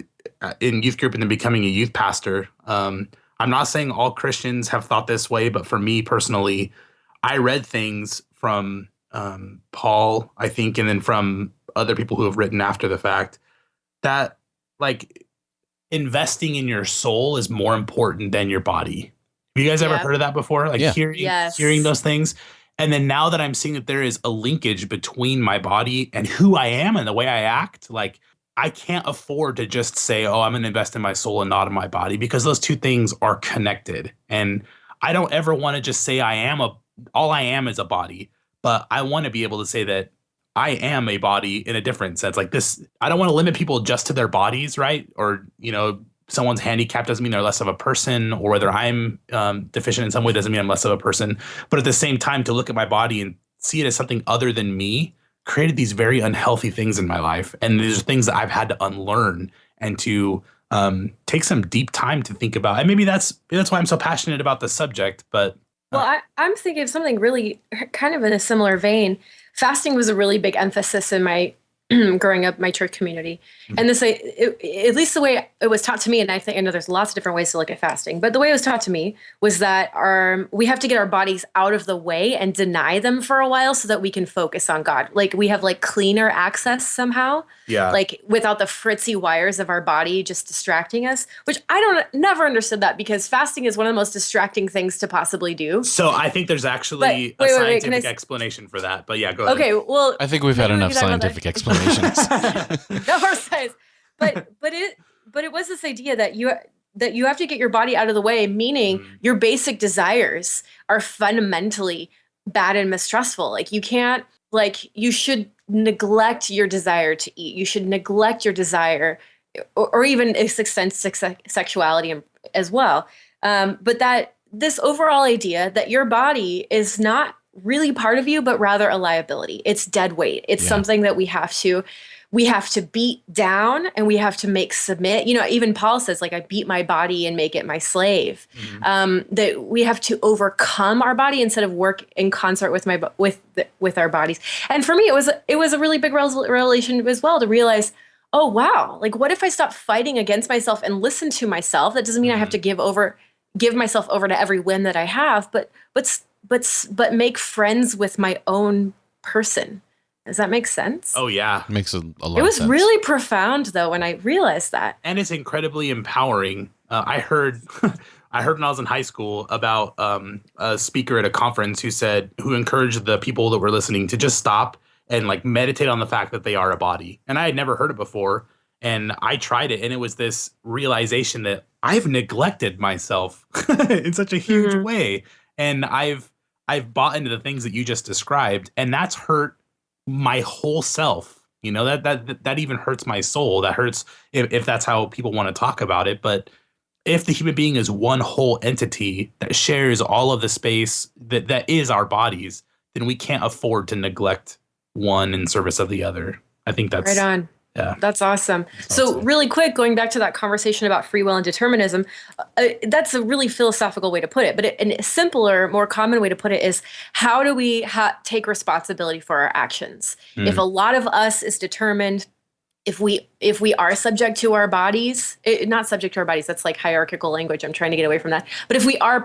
in youth group and then becoming a youth pastor, I'm not saying all Christians have thought this way, but for me personally, I read things from Paul, I think, and then from other people who have written after the fact, that like investing in your soul is more important than your body. Have you guys ever heard of that before? Like hearing those things. And then now that I'm seeing that there is a linkage between my body and who I am and the way I act, like I can't afford to just say, oh, I'm going to invest in my soul and not in my body, because those two things are connected. And I don't ever want to just say all I am is a body, but I want to be able to say that I am a body in a different sense. Like this, I don't want to limit people just to their bodies, right? Or, someone's handicapped doesn't mean they're less of a person, or whether I'm deficient in some way doesn't mean I'm less of a person. But at the same time, to look at my body and see it as something other than me created these very unhealthy things in my life. And these are things that I've had to unlearn and to take some deep time to think about. And maybe that's why I'm so passionate about the subject. But I'm thinking of something really kind of in a similar vein. Fasting was a really big emphasis in my growing up, my church community. And this, at least the way it was taught to me, and I know there's lots of different ways to look at fasting, but the way it was taught to me was that we have to get our bodies out of the way and deny them for a while so that we can focus on God. Like we have like cleaner access somehow. Yeah. Like without the fritzy wires of our body just distracting us, which never understood that, because fasting is one of the most distracting things to possibly do. So I think there's actually a scientific explanation for that. But yeah, go ahead. Okay, well, I think we've had enough scientific explanations. No more science. But it was this idea that you have to get your body out of the way, meaning your basic desires are fundamentally bad and mistrustful. Like you should neglect your desire to eat. You should neglect your desire, or even extend sexuality as well. But that this overall idea that your body is not really part of you, but rather a liability. It's dead weight. It's something that we have to beat down and we have to make submit. Even Paul says, like, I beat my body and make it my slave. That we have to overcome our body instead of work in concert with our bodies. And for me, it was a really big revelation as well to realize, oh wow, like what if I stop fighting against myself and listen to myself? That doesn't mean I have to give myself over to every whim that I have, but make friends with my own person. Does that make sense? Oh, yeah. Makes a lot of sense. It was really profound, though, when I realized that. And it's incredibly empowering. I heard I heard when I was in high school about a speaker at a conference who encouraged the people that were listening to just stop and like meditate on the fact that they are a body. And I had never heard it before. And I tried it, and it was this realization that I've neglected myself in such a huge way. And I've bought into the things that you just described, and that's hurt my whole self. You know, that even hurts my soul. That hurts if that's how people want to talk about it. But if the human being is one whole entity that shares all of the space that is our bodies, then we can't afford to neglect one in service of the other. I think that's right on. Yeah. That's awesome. So really quick, going back to that conversation about free will and determinism, that's a really philosophical way to put it. But a simpler, more common way to put it is, how do we take responsibility for our actions? If a lot of us is determined, if we are subject to our bodies, not subject to our bodies, that's like hierarchical language. I'm trying to get away from that. But if we are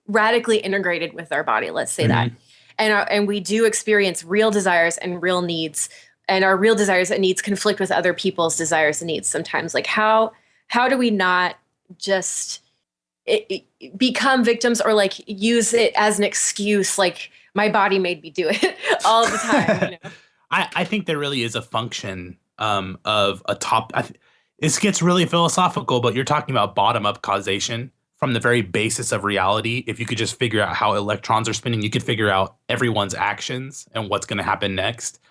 radically integrated with our body, let's say that, and we do experience real desires and real needs, and our real desires and needs conflict with other people's desires and needs sometimes. Like how do we not just become victims or like use it as an excuse, like my body made me do it all the time? You know? I think there really is a function of a top. This gets really philosophical, but you're talking about bottom-up causation from the very basis of reality. If you could just figure out how electrons are spinning, you could figure out everyone's actions and what's going to happen next.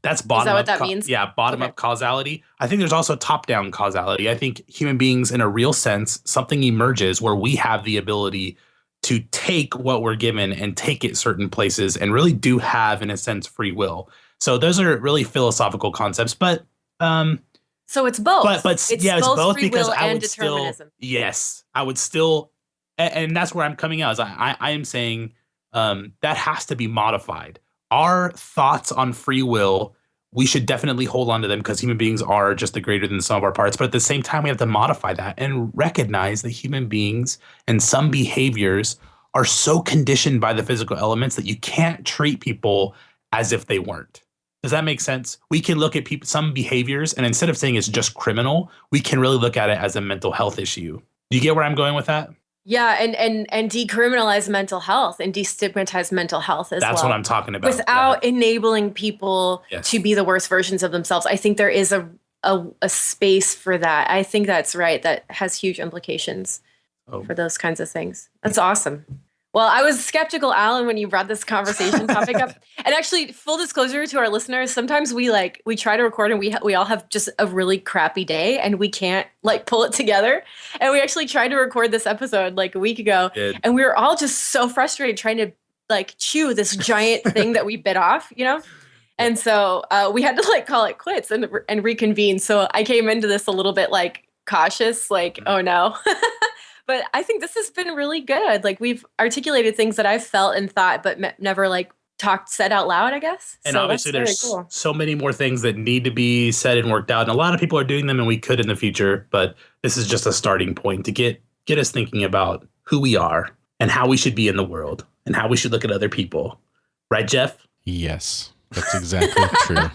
That's bottom. Is that what that means? Yeah, bottom-up causality. I think there's also top-down causality. I think human beings, in a real sense, something emerges where we have the ability to take what we're given and take it certain places, and really do have, in a sense, free will. So those are really philosophical concepts, but so it's both. But it's both free because will I and would determinism. I would still, and that's where I'm coming out. Is I am saying that has to be modified. Our thoughts on free will, we should definitely hold on to them because human beings are just the greater than the sum of our parts. But at the same time, we have to modify that and recognize that human beings and some behaviors are so conditioned by the physical elements that you can't treat people as if they weren't. Does that make sense? We can look at some behaviors, and instead of saying it's just criminal, we can really look at it as a mental health issue. Do you get where I'm going with that? Yeah, and decriminalize mental health and destigmatize mental health as well. That's what I'm talking about. Without enabling people to be the worst versions of themselves. I think there is a space for that. I think that's right. That has huge implications for those kinds of things. That's awesome. Well, I was skeptical, Alan, when you brought this conversation topic up. And actually, full disclosure to our listeners, sometimes we try to record and we all have just a really crappy day and we can't like pull it together. And we actually tried to record this episode like a week ago. And we were all just so frustrated trying to like chew this giant thing that we bit off, you know? And so we had to like call it quits and reconvene. So I came into this a little bit like cautious, like, oh no. But I think this has been really good. Like we've articulated things that I've felt and thought, but never like said out loud, I guess. And so obviously there's so many more things that need to be said and worked out. And a lot of people are doing them and we could in the future, but this is just a starting point to get us thinking about who we are and how we should be in the world and how we should look at other people. Right, Jeff? Yes, that's exactly true.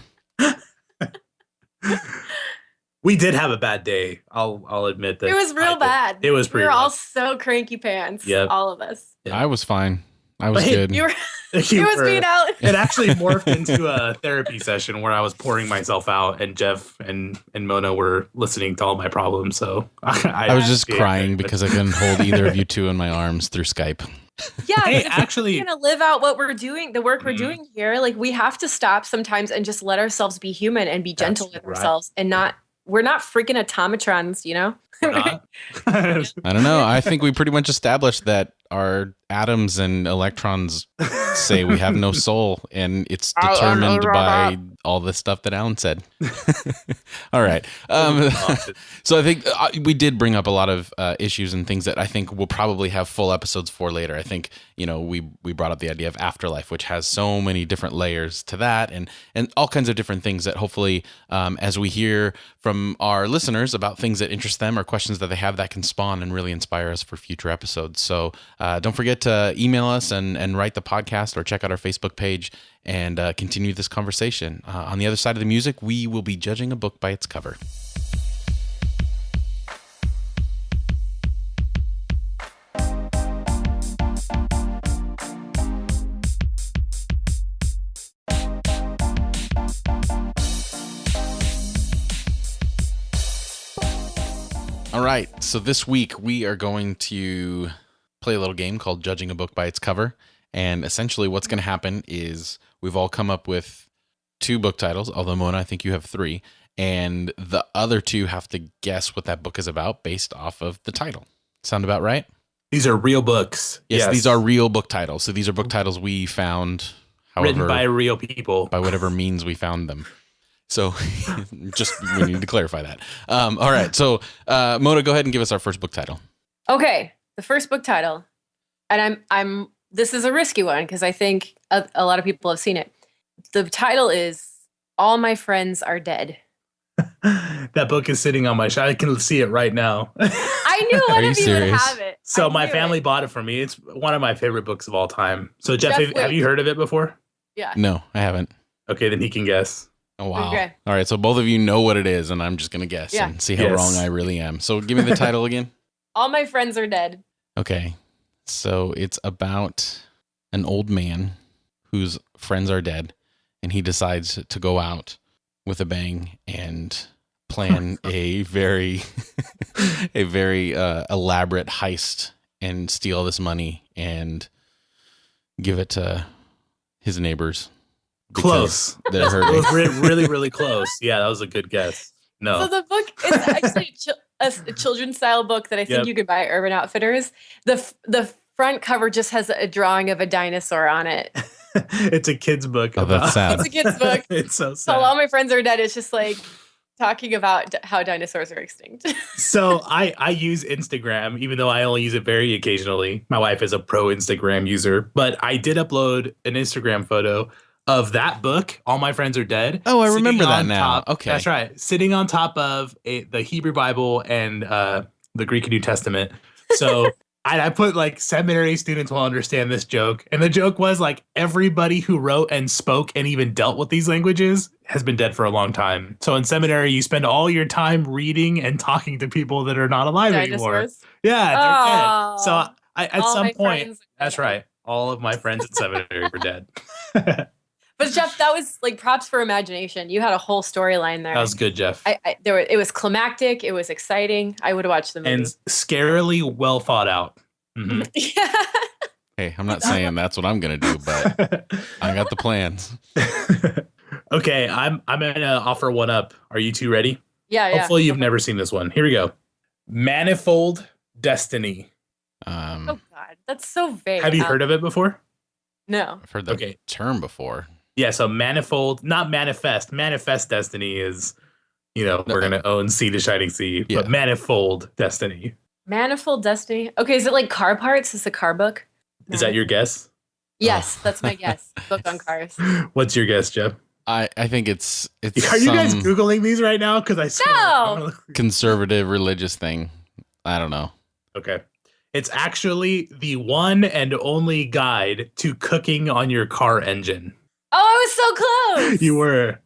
We did have a bad day. I'll admit that. It was real bad. It was pretty We were all rough. so cranky pants. Yep. All of us. Yeah. I was fine. I was good. You were he was being out. It actually morphed into a therapy session where I was pouring myself out and Jeff and Mona were listening to all my problems. So I was just crying because I couldn't hold either of you two in my arms through Skype. Yeah, hey, actually, we're gonna live out what we're doing, the work we're doing here. Like we have to stop sometimes and just let ourselves be human and be gentle with ourselves and not. We're not freaking automatrons, you know? I don't know. I think we pretty much established that our atoms and electrons say we have no soul, and it's determined by all the stuff that Alan said. All right. So I think we did bring up a lot of issues and things that I think we'll probably have full episodes for later. I think, we brought up the idea of afterlife, which has so many different layers to that and all kinds of different things that hopefully as we hear from our listeners about things that interest them or questions that they have, that can spawn and really inspire us for future episodes. So don't forget to email us and write the podcast podcast or check out our Facebook page and continue this conversation. On the other side of the music, we will be judging a book by its cover. All right, so this week we are going to play a little game called Judging a Book by its Cover. And essentially what's going to happen is we've all come up with 2 book titles, although Mona, I think you have 3. And the other 2 have to guess what that book is about based off of the title. Sound about right? These are real books. Yes, these are real book titles. So these are book titles we found, written by real people. By whatever means we found them. So just we need to clarify that. All right. So Mona, go ahead and give us our first book title. Okay. The first book title. And this is a risky one because I think a lot of people have seen it. The title is All My Friends Are Dead. That book is sitting on my shelf. I can see it right now. I knew one of you would have it. So my family bought it for me. It's one of my favorite books of all time. So Jeff, have you heard of it before? Yeah. No, I haven't. Okay, then he can guess. Oh, wow. Okay. All right. So both of you know what it is, and I'm just going to guess and see how wrong I really am. So give me the title again. All My Friends Are Dead. Okay. So it's about an old man whose friends are dead, and he decides to go out with a bang and plan a very elaborate heist and steal this money and give it to his neighbors. Close. They're hurting. really, really close. Yeah, that was a good guess. No. So the book is actually a children's style book that I think you could buy at Urban Outfitters. The front cover just has a drawing of a dinosaur on it. It's a kid's book. Oh, that's sad. It's a kid's book. It's so sad. So All My Friends Are Dead. It's just like talking about how dinosaurs are extinct. So I use Instagram, even though I only use it very occasionally. My wife is a pro Instagram user, but I did upload an Instagram photo of that book, All My Friends Are Dead. Oh, I remember that now. Okay. That's right. Sitting on top of the Hebrew Bible and the Greek New Testament. So I put like seminary students will understand this joke. And the joke was like everybody who wrote and spoke and even dealt with these languages has been dead for a long time. So in seminary, you spend all your time reading and talking to people that are not alive anymore. Yeah, they're dead. So at some point, that's right. All of my friends in seminary were dead. But Jeff, that was like props for imagination. You had a whole storyline there. That was good, Jeff. It was climactic. It was exciting. I would watch the movie. And scarily well thought out. Mm-hmm. Yeah. Hey, I'm not saying that's what I'm going to do, but I got the plans. Okay, I'm going to offer one up. Are you two ready? Yeah. Hopefully you've never seen this one. Here we go. Manifold Destiny. Oh, God. That's so vague. Have you heard of it before? No. I've heard the term before. Yeah, so manifold, not manifest. Manifest Destiny is, we're going to own Sea to Shining Sea. Yeah. But Manifold Destiny. Manifold Destiny? Okay, is it like car parts? Is it a car book? No. Is that your guess? Yes, that's my guess. Book on cars. What's your guess, Jeff? I think it's Are you guys Googling these right now? Because I swear. No. Conservative religious thing. I don't know. Okay. It's actually the one and only guide to cooking on your car engine. Oh, I was so close. You were.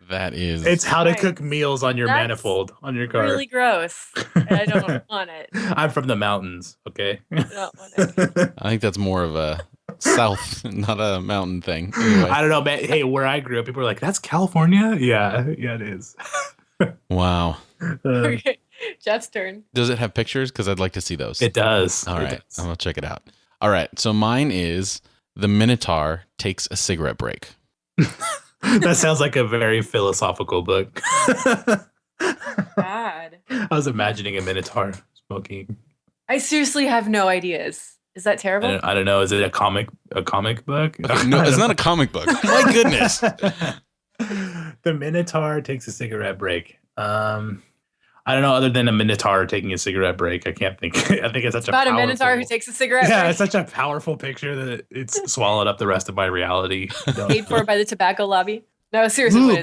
That is. It's how to cook meals on your manifold on your car. Really gross. And I don't want it. I'm from the mountains. Okay. I don't want it. I think that's more of a south, not a mountain thing. Anyway. I don't know, man. Hey, where I grew up, people were like, "That's California." Yeah, it is. Wow. Okay. Jeff's turn. Does it have pictures? Because I'd like to see those. It does. All right. I'm going to check it out. All right. So mine is The Minotaur Takes a Cigarette Break. That sounds like a very philosophical book. God. I was imagining a Minotaur smoking. I seriously have no ideas. Is that terrible? I don't know. Is it a comic book? Okay, no, it's not a comic book. My goodness. The Minotaur Takes a Cigarette Break. I don't know, other than a Minotaur taking a cigarette break. I can't think. I think it's such about a Minotaur who takes a cigarette break. Yeah, it's such a powerful picture that it's swallowed up the rest of my reality. Paid for by the tobacco lobby. No, seriously. Ooh,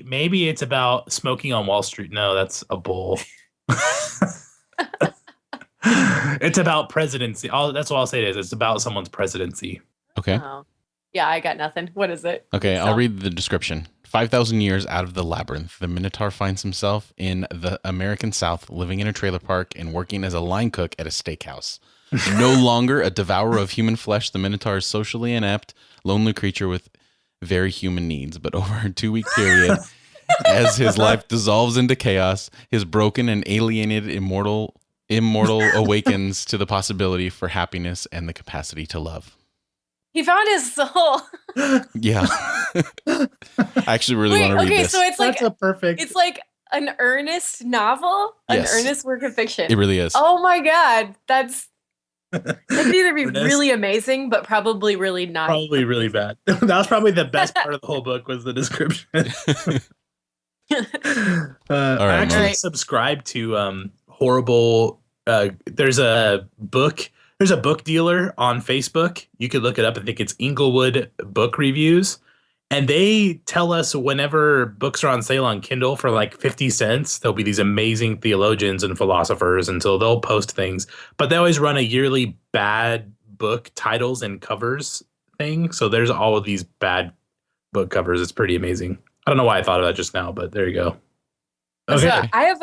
maybe it's about smoking on Wall Street. No, that's a bull. It's about presidency. That's all I'll say is it's about someone's presidency. Okay. Oh. Yeah, I got nothing. What is it? Okay, I'll read the description. 5,000 years out of the labyrinth, the Minotaur finds himself in the American South, living in a trailer park and working as a line cook at a steakhouse. No longer a devourer of human flesh, the Minotaur is socially inept, lonely creature with very human needs. But over a 2-week period, as his life dissolves into chaos, his broken and alienated immortal awakens to the possibility for happiness and the capacity to love. He found his soul. Yeah. I actually really want to read this. So it's That's a perfect. it's like an earnest novel, Yes. an earnest work of fiction. It really is. Oh my God. That could either be Ernest. really amazing, but probably really not. Probably really bad. That was probably the best part of the whole book was the description. I actually subscribe to horrible. There's a book dealer on Facebook. You could look it up. I think it's Inglewood Book Reviews. And they tell us whenever books are on sale on Kindle for like 50 cents, there'll be these amazing theologians and philosophers. And so they'll post things. But they always run a yearly bad book titles and covers thing. So there's all of these bad book covers. It's pretty amazing. I don't know why I thought of that just now, but there you go. Okay. So I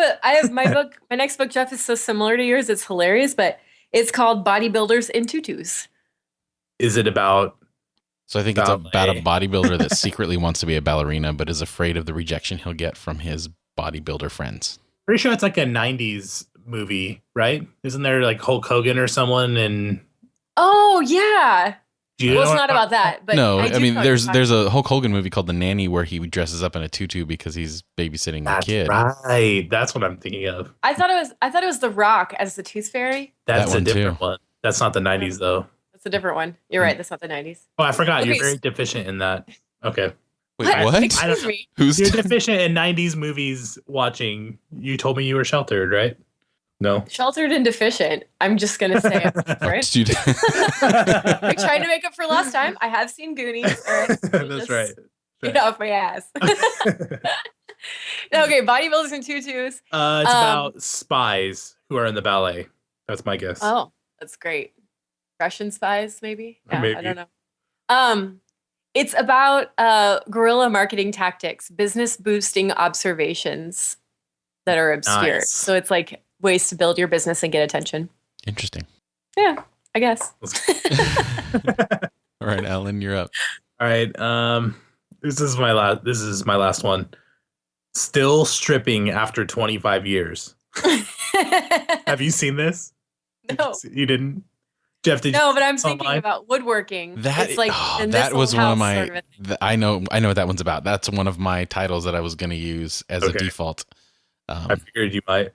have my book. My next book, Jeff, is so similar to yours. It's hilarious, but it's called Bodybuilders in Tutus. Is it about... So I think it's about a bodybuilder that secretly wants to be a ballerina, but is afraid of the rejection he'll get from his bodybuilder friends. Pretty sure it's like a 90s movie, right? Isn't there like Hulk Hogan or someone? And oh, yeah. Well, it's not about that. But no, I mean, there's a Hulk Hogan movie called The Nanny where he dresses up in a tutu because he's babysitting a kid. Right. That's what I'm thinking of. I thought it was The Rock as the Tooth Fairy. That's a different one. That's not the 90s, though. That's a different one. You're right. That's not the 90s. Oh, I forgot. You're very deficient in that. Okay. Wait, what? Excuse me. You're deficient in 90s movies watching. You told me you were sheltered, right? No. Sheltered and deficient. I'm just going to say it. Right? We're trying to make up for last time. I have seen Goonies. Right? That's right. Get off my ass. Okay, Bodybuilders in Tutus. It's about spies who are in the ballet. That's my guess. Oh, that's great. Russian spies, maybe? Yeah, Maybe. I don't know. It's about guerrilla marketing tactics, business boosting observations that are obscure. Nice. So it's like ways to build your business and get attention. Interesting. Yeah, I guess. All right, Alan, you're up. All right. This is my last one. Still stripping after 25 years. Have you seen this? No. You didn't? Jeff, did you? No, but I'm thinking online? about woodworking. That it's like that was one of my. sort of a thing. I know what that one's about. That's one of my titles that I was going to use as a default. I figured you might.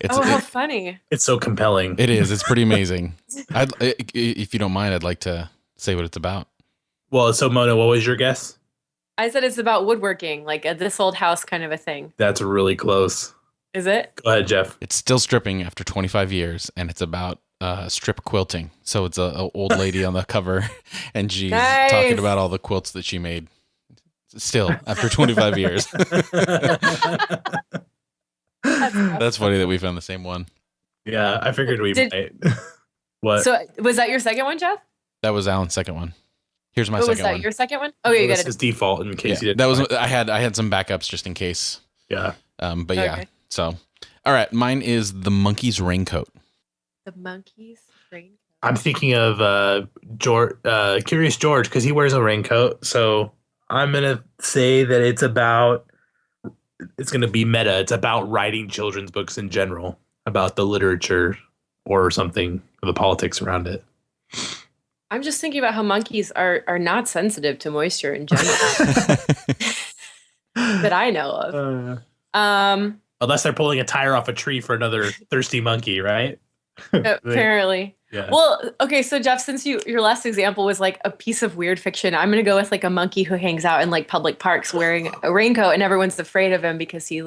How funny! It's so compelling. It is. It's pretty amazing. If you don't mind, I'd like to say what it's about. Well, so Mona, what was your guess? I said it's about woodworking, like a this old house kind of a thing. That's really close. Is it? Go ahead, Jeff. It's still stripping after 25 years, and it's about strip quilting. So it's a old lady on the cover, and she's talking about all the quilts that she made. Still after 25 years. That's funny that we found the same one. Yeah, I figured we might. What? So was that your second one, Jeff? That was Alan's second one. Here's my Was second that one. your second one? Oh, yeah, you got This is default in case you didn't. That was I had some backups just in case. Yeah. But yeah. So, all right, mine is The Monkey's Raincoat. The Monkey's Raincoat. I'm thinking of Curious George because he wears a raincoat. So I'm gonna say that it's gonna be meta. It's about writing children's books in general, about the literature or something, or the politics around it. I'm just thinking about how monkeys are not sensitive to moisture in general that I know of. Unless they're pulling a tire off a tree for another thirsty monkey, right? Apparently. Yeah. Well, okay, so Jeff, since your last example was like a piece of weird fiction, I'm going to go with like a monkey who hangs out in like public parks wearing a raincoat and everyone's afraid of him because he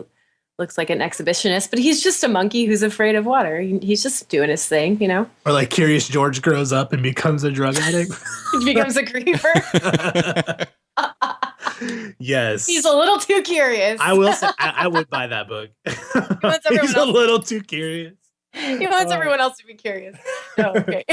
looks like an exhibitionist, but he's just a monkey who's afraid of water. He's just doing his thing, you know? Or like Curious George grows up and becomes a drug addict. He becomes a creeper. Yes. He's a little too curious. I will say, I would buy that book. He's a little too curious. He wants everyone else to be curious. Oh, okay.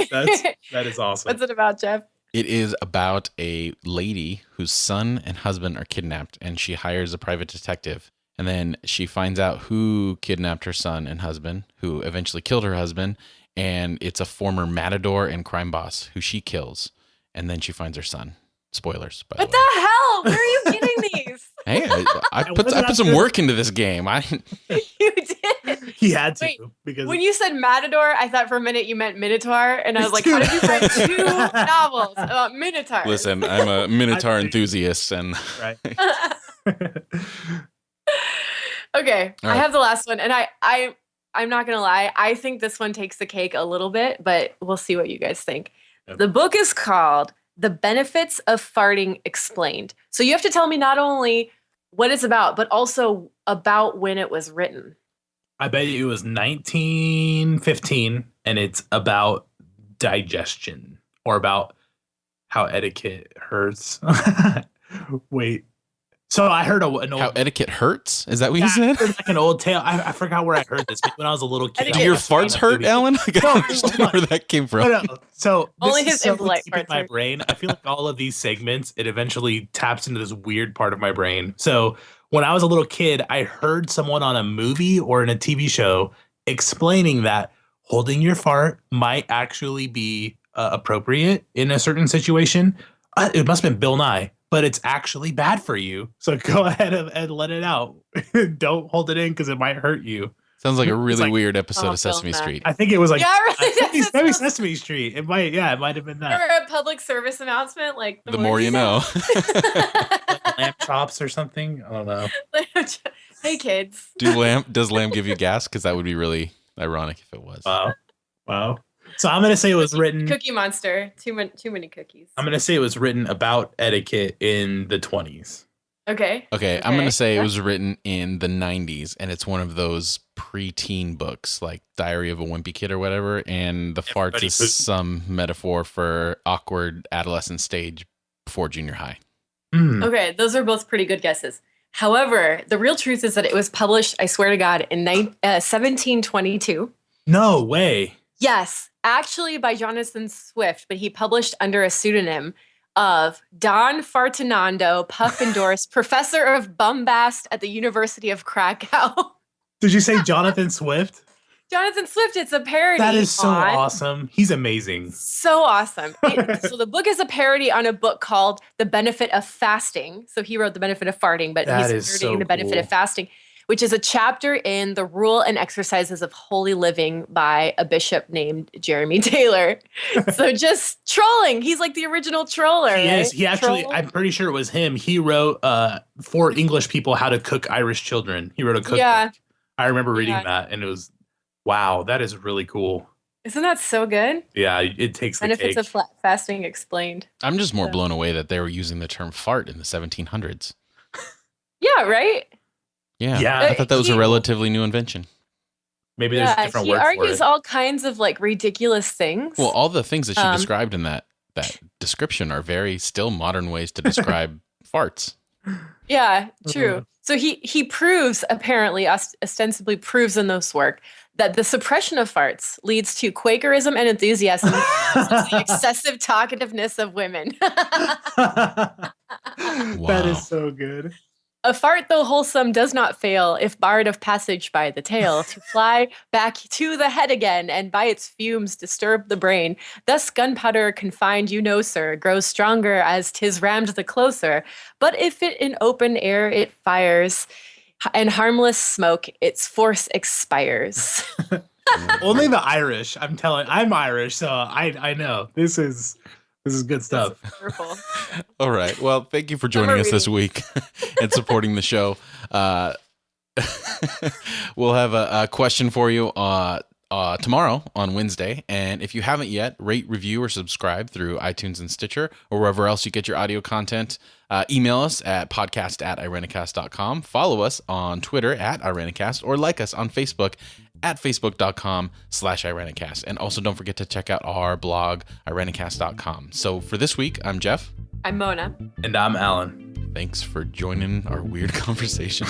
That is awesome. What's it about, Jeff? It is about a lady whose son and husband are kidnapped, and she hires a private detective. And then she finds out who kidnapped her son and husband, who eventually killed her husband. And it's a former matador and crime boss who she kills. And then she finds her son. Spoilers, by What the way. the hell? Where are you getting these? Hey, I put some work into this game. You did. He had to Wait, because When you said Matador, I thought for a minute you meant Minotaur, and I was like, how did you write 2 novels about Minotaurs? Listen, I'm a Minotaur enthusiast, and right. Okay, All I right. have the last one, and I'm not gonna lie, I think this one takes the cake a little bit, but we'll see what you guys think. Yep. The book is called The Benefits of Farting Explained. So you have to tell me not only what it's about, but also about when it was written. I bet it was 1915, and it's about digestion or about how etiquette hurts. Wait. So I heard an old how etiquette hurts? Is that what you I said? heard like an old tale. I forgot where I heard this. Maybe when I was a little kid. Do Etiquette your I was farts watching a hurt, movie. Alan? I gotta No, understand hold on. where that came from. No. So this Only is his so impolite deep in parts my hurt. brain. I feel like all of these segments, it eventually taps into this weird part of my brain. So when I was a little kid, I heard someone on a movie or in a TV show explaining that holding your fart might actually be appropriate in a certain situation. It must have been Bill Nye, but it's actually bad for you. So go ahead and let it out. Don't hold it in because it might hurt you. Sounds like a really like- weird episode Oh, of Sesame Bill Nye. Street. I think it was like Yeah, really, I think that's- maybe Sesame Street. It might have been that. Remember a public service announcement? Like The more you know. Lamb chops or something. I don't know. Hey kids. Does lamb give you gas? Because that would be really ironic if it was. Wow. So I'm gonna say it was written. Cookie Monster. Too many cookies. I'm gonna say it was written about etiquette in the 20s. Okay. Okay, I'm going Okay. to say it was written in the 90s, and it's one of those preteen books like Diary of a Wimpy Kid or whatever, and the farts Everybody is poop. some metaphor for awkward adolescent stage before junior high. Hmm. Okay, those are both pretty good guesses. However, the real truth is that it was published, I swear to God, in 1722. No way. Yes, actually by Jonathan Swift, but he published under a pseudonym of Don Fartinando Puffendorf, professor of bombast at the University of Krakow. Did you say Jonathan Swift? Jonathan Swift, it's a parody. That is so on- awesome. He's amazing. So awesome. So the book is a parody on a book called The Benefit of Fasting. So he wrote The Benefit of Farting, but That he's is parodying so The Benefit cool. of Fasting, which is a chapter in The Rule and Exercises of Holy Living by a bishop named Jeremy Taylor. So just trolling. He's like the original troller. He right? is. He actually, Troll. I'm pretty sure it was him. He wrote for English people how to cook Irish children. He wrote a cookbook. Yeah. I remember reading Yeah. that, and it was, wow, that is really cool. Isn't that so good? Yeah, it takes the Benefits cake. of fasting explained. I'm just more Yeah. blown away that they were using the term fart in the 1700s. Yeah, right? Yeah. Yeah. I thought that was a He- relatively new invention. Maybe there's a Yeah, different he word for argues it. all kinds of like ridiculous things. Well, all the things that she Um, described in that description are very still modern ways to describe farts. Yeah, true. Mhm. So he proves, apparently, ostensibly proves in this work that the suppression of farts leads to Quakerism and enthusiasm, the excessive talkativeness of women. That Wow. is so good. A fart, though wholesome, does not fail, if barred of passage by the tail, to fly back to the head again, and by its fumes disturb the brain. Thus gunpowder confined, you know, sir, grows stronger as 'tis rammed the closer. But if it in open air it fires, and harmless smoke, its force expires. Only the Irish. I'm Irish, so I know. This is good stuff. Wonderful. All right. Well, thank you for joining us this week and supporting the show. We'll have a question for you tomorrow on Wednesday. And if you haven't yet, rate, review, or subscribe through iTunes and Stitcher or wherever else you get your audio content. Email us at podcast@irenicast.com. Follow us on Twitter @irenicast or like us on Facebook at facebook.com/irenicast. And also don't forget to check out our blog, irenicast.com. So for this week, I'm Jeff. I'm Mona. And I'm Alan. Thanks for joining our weird conversation.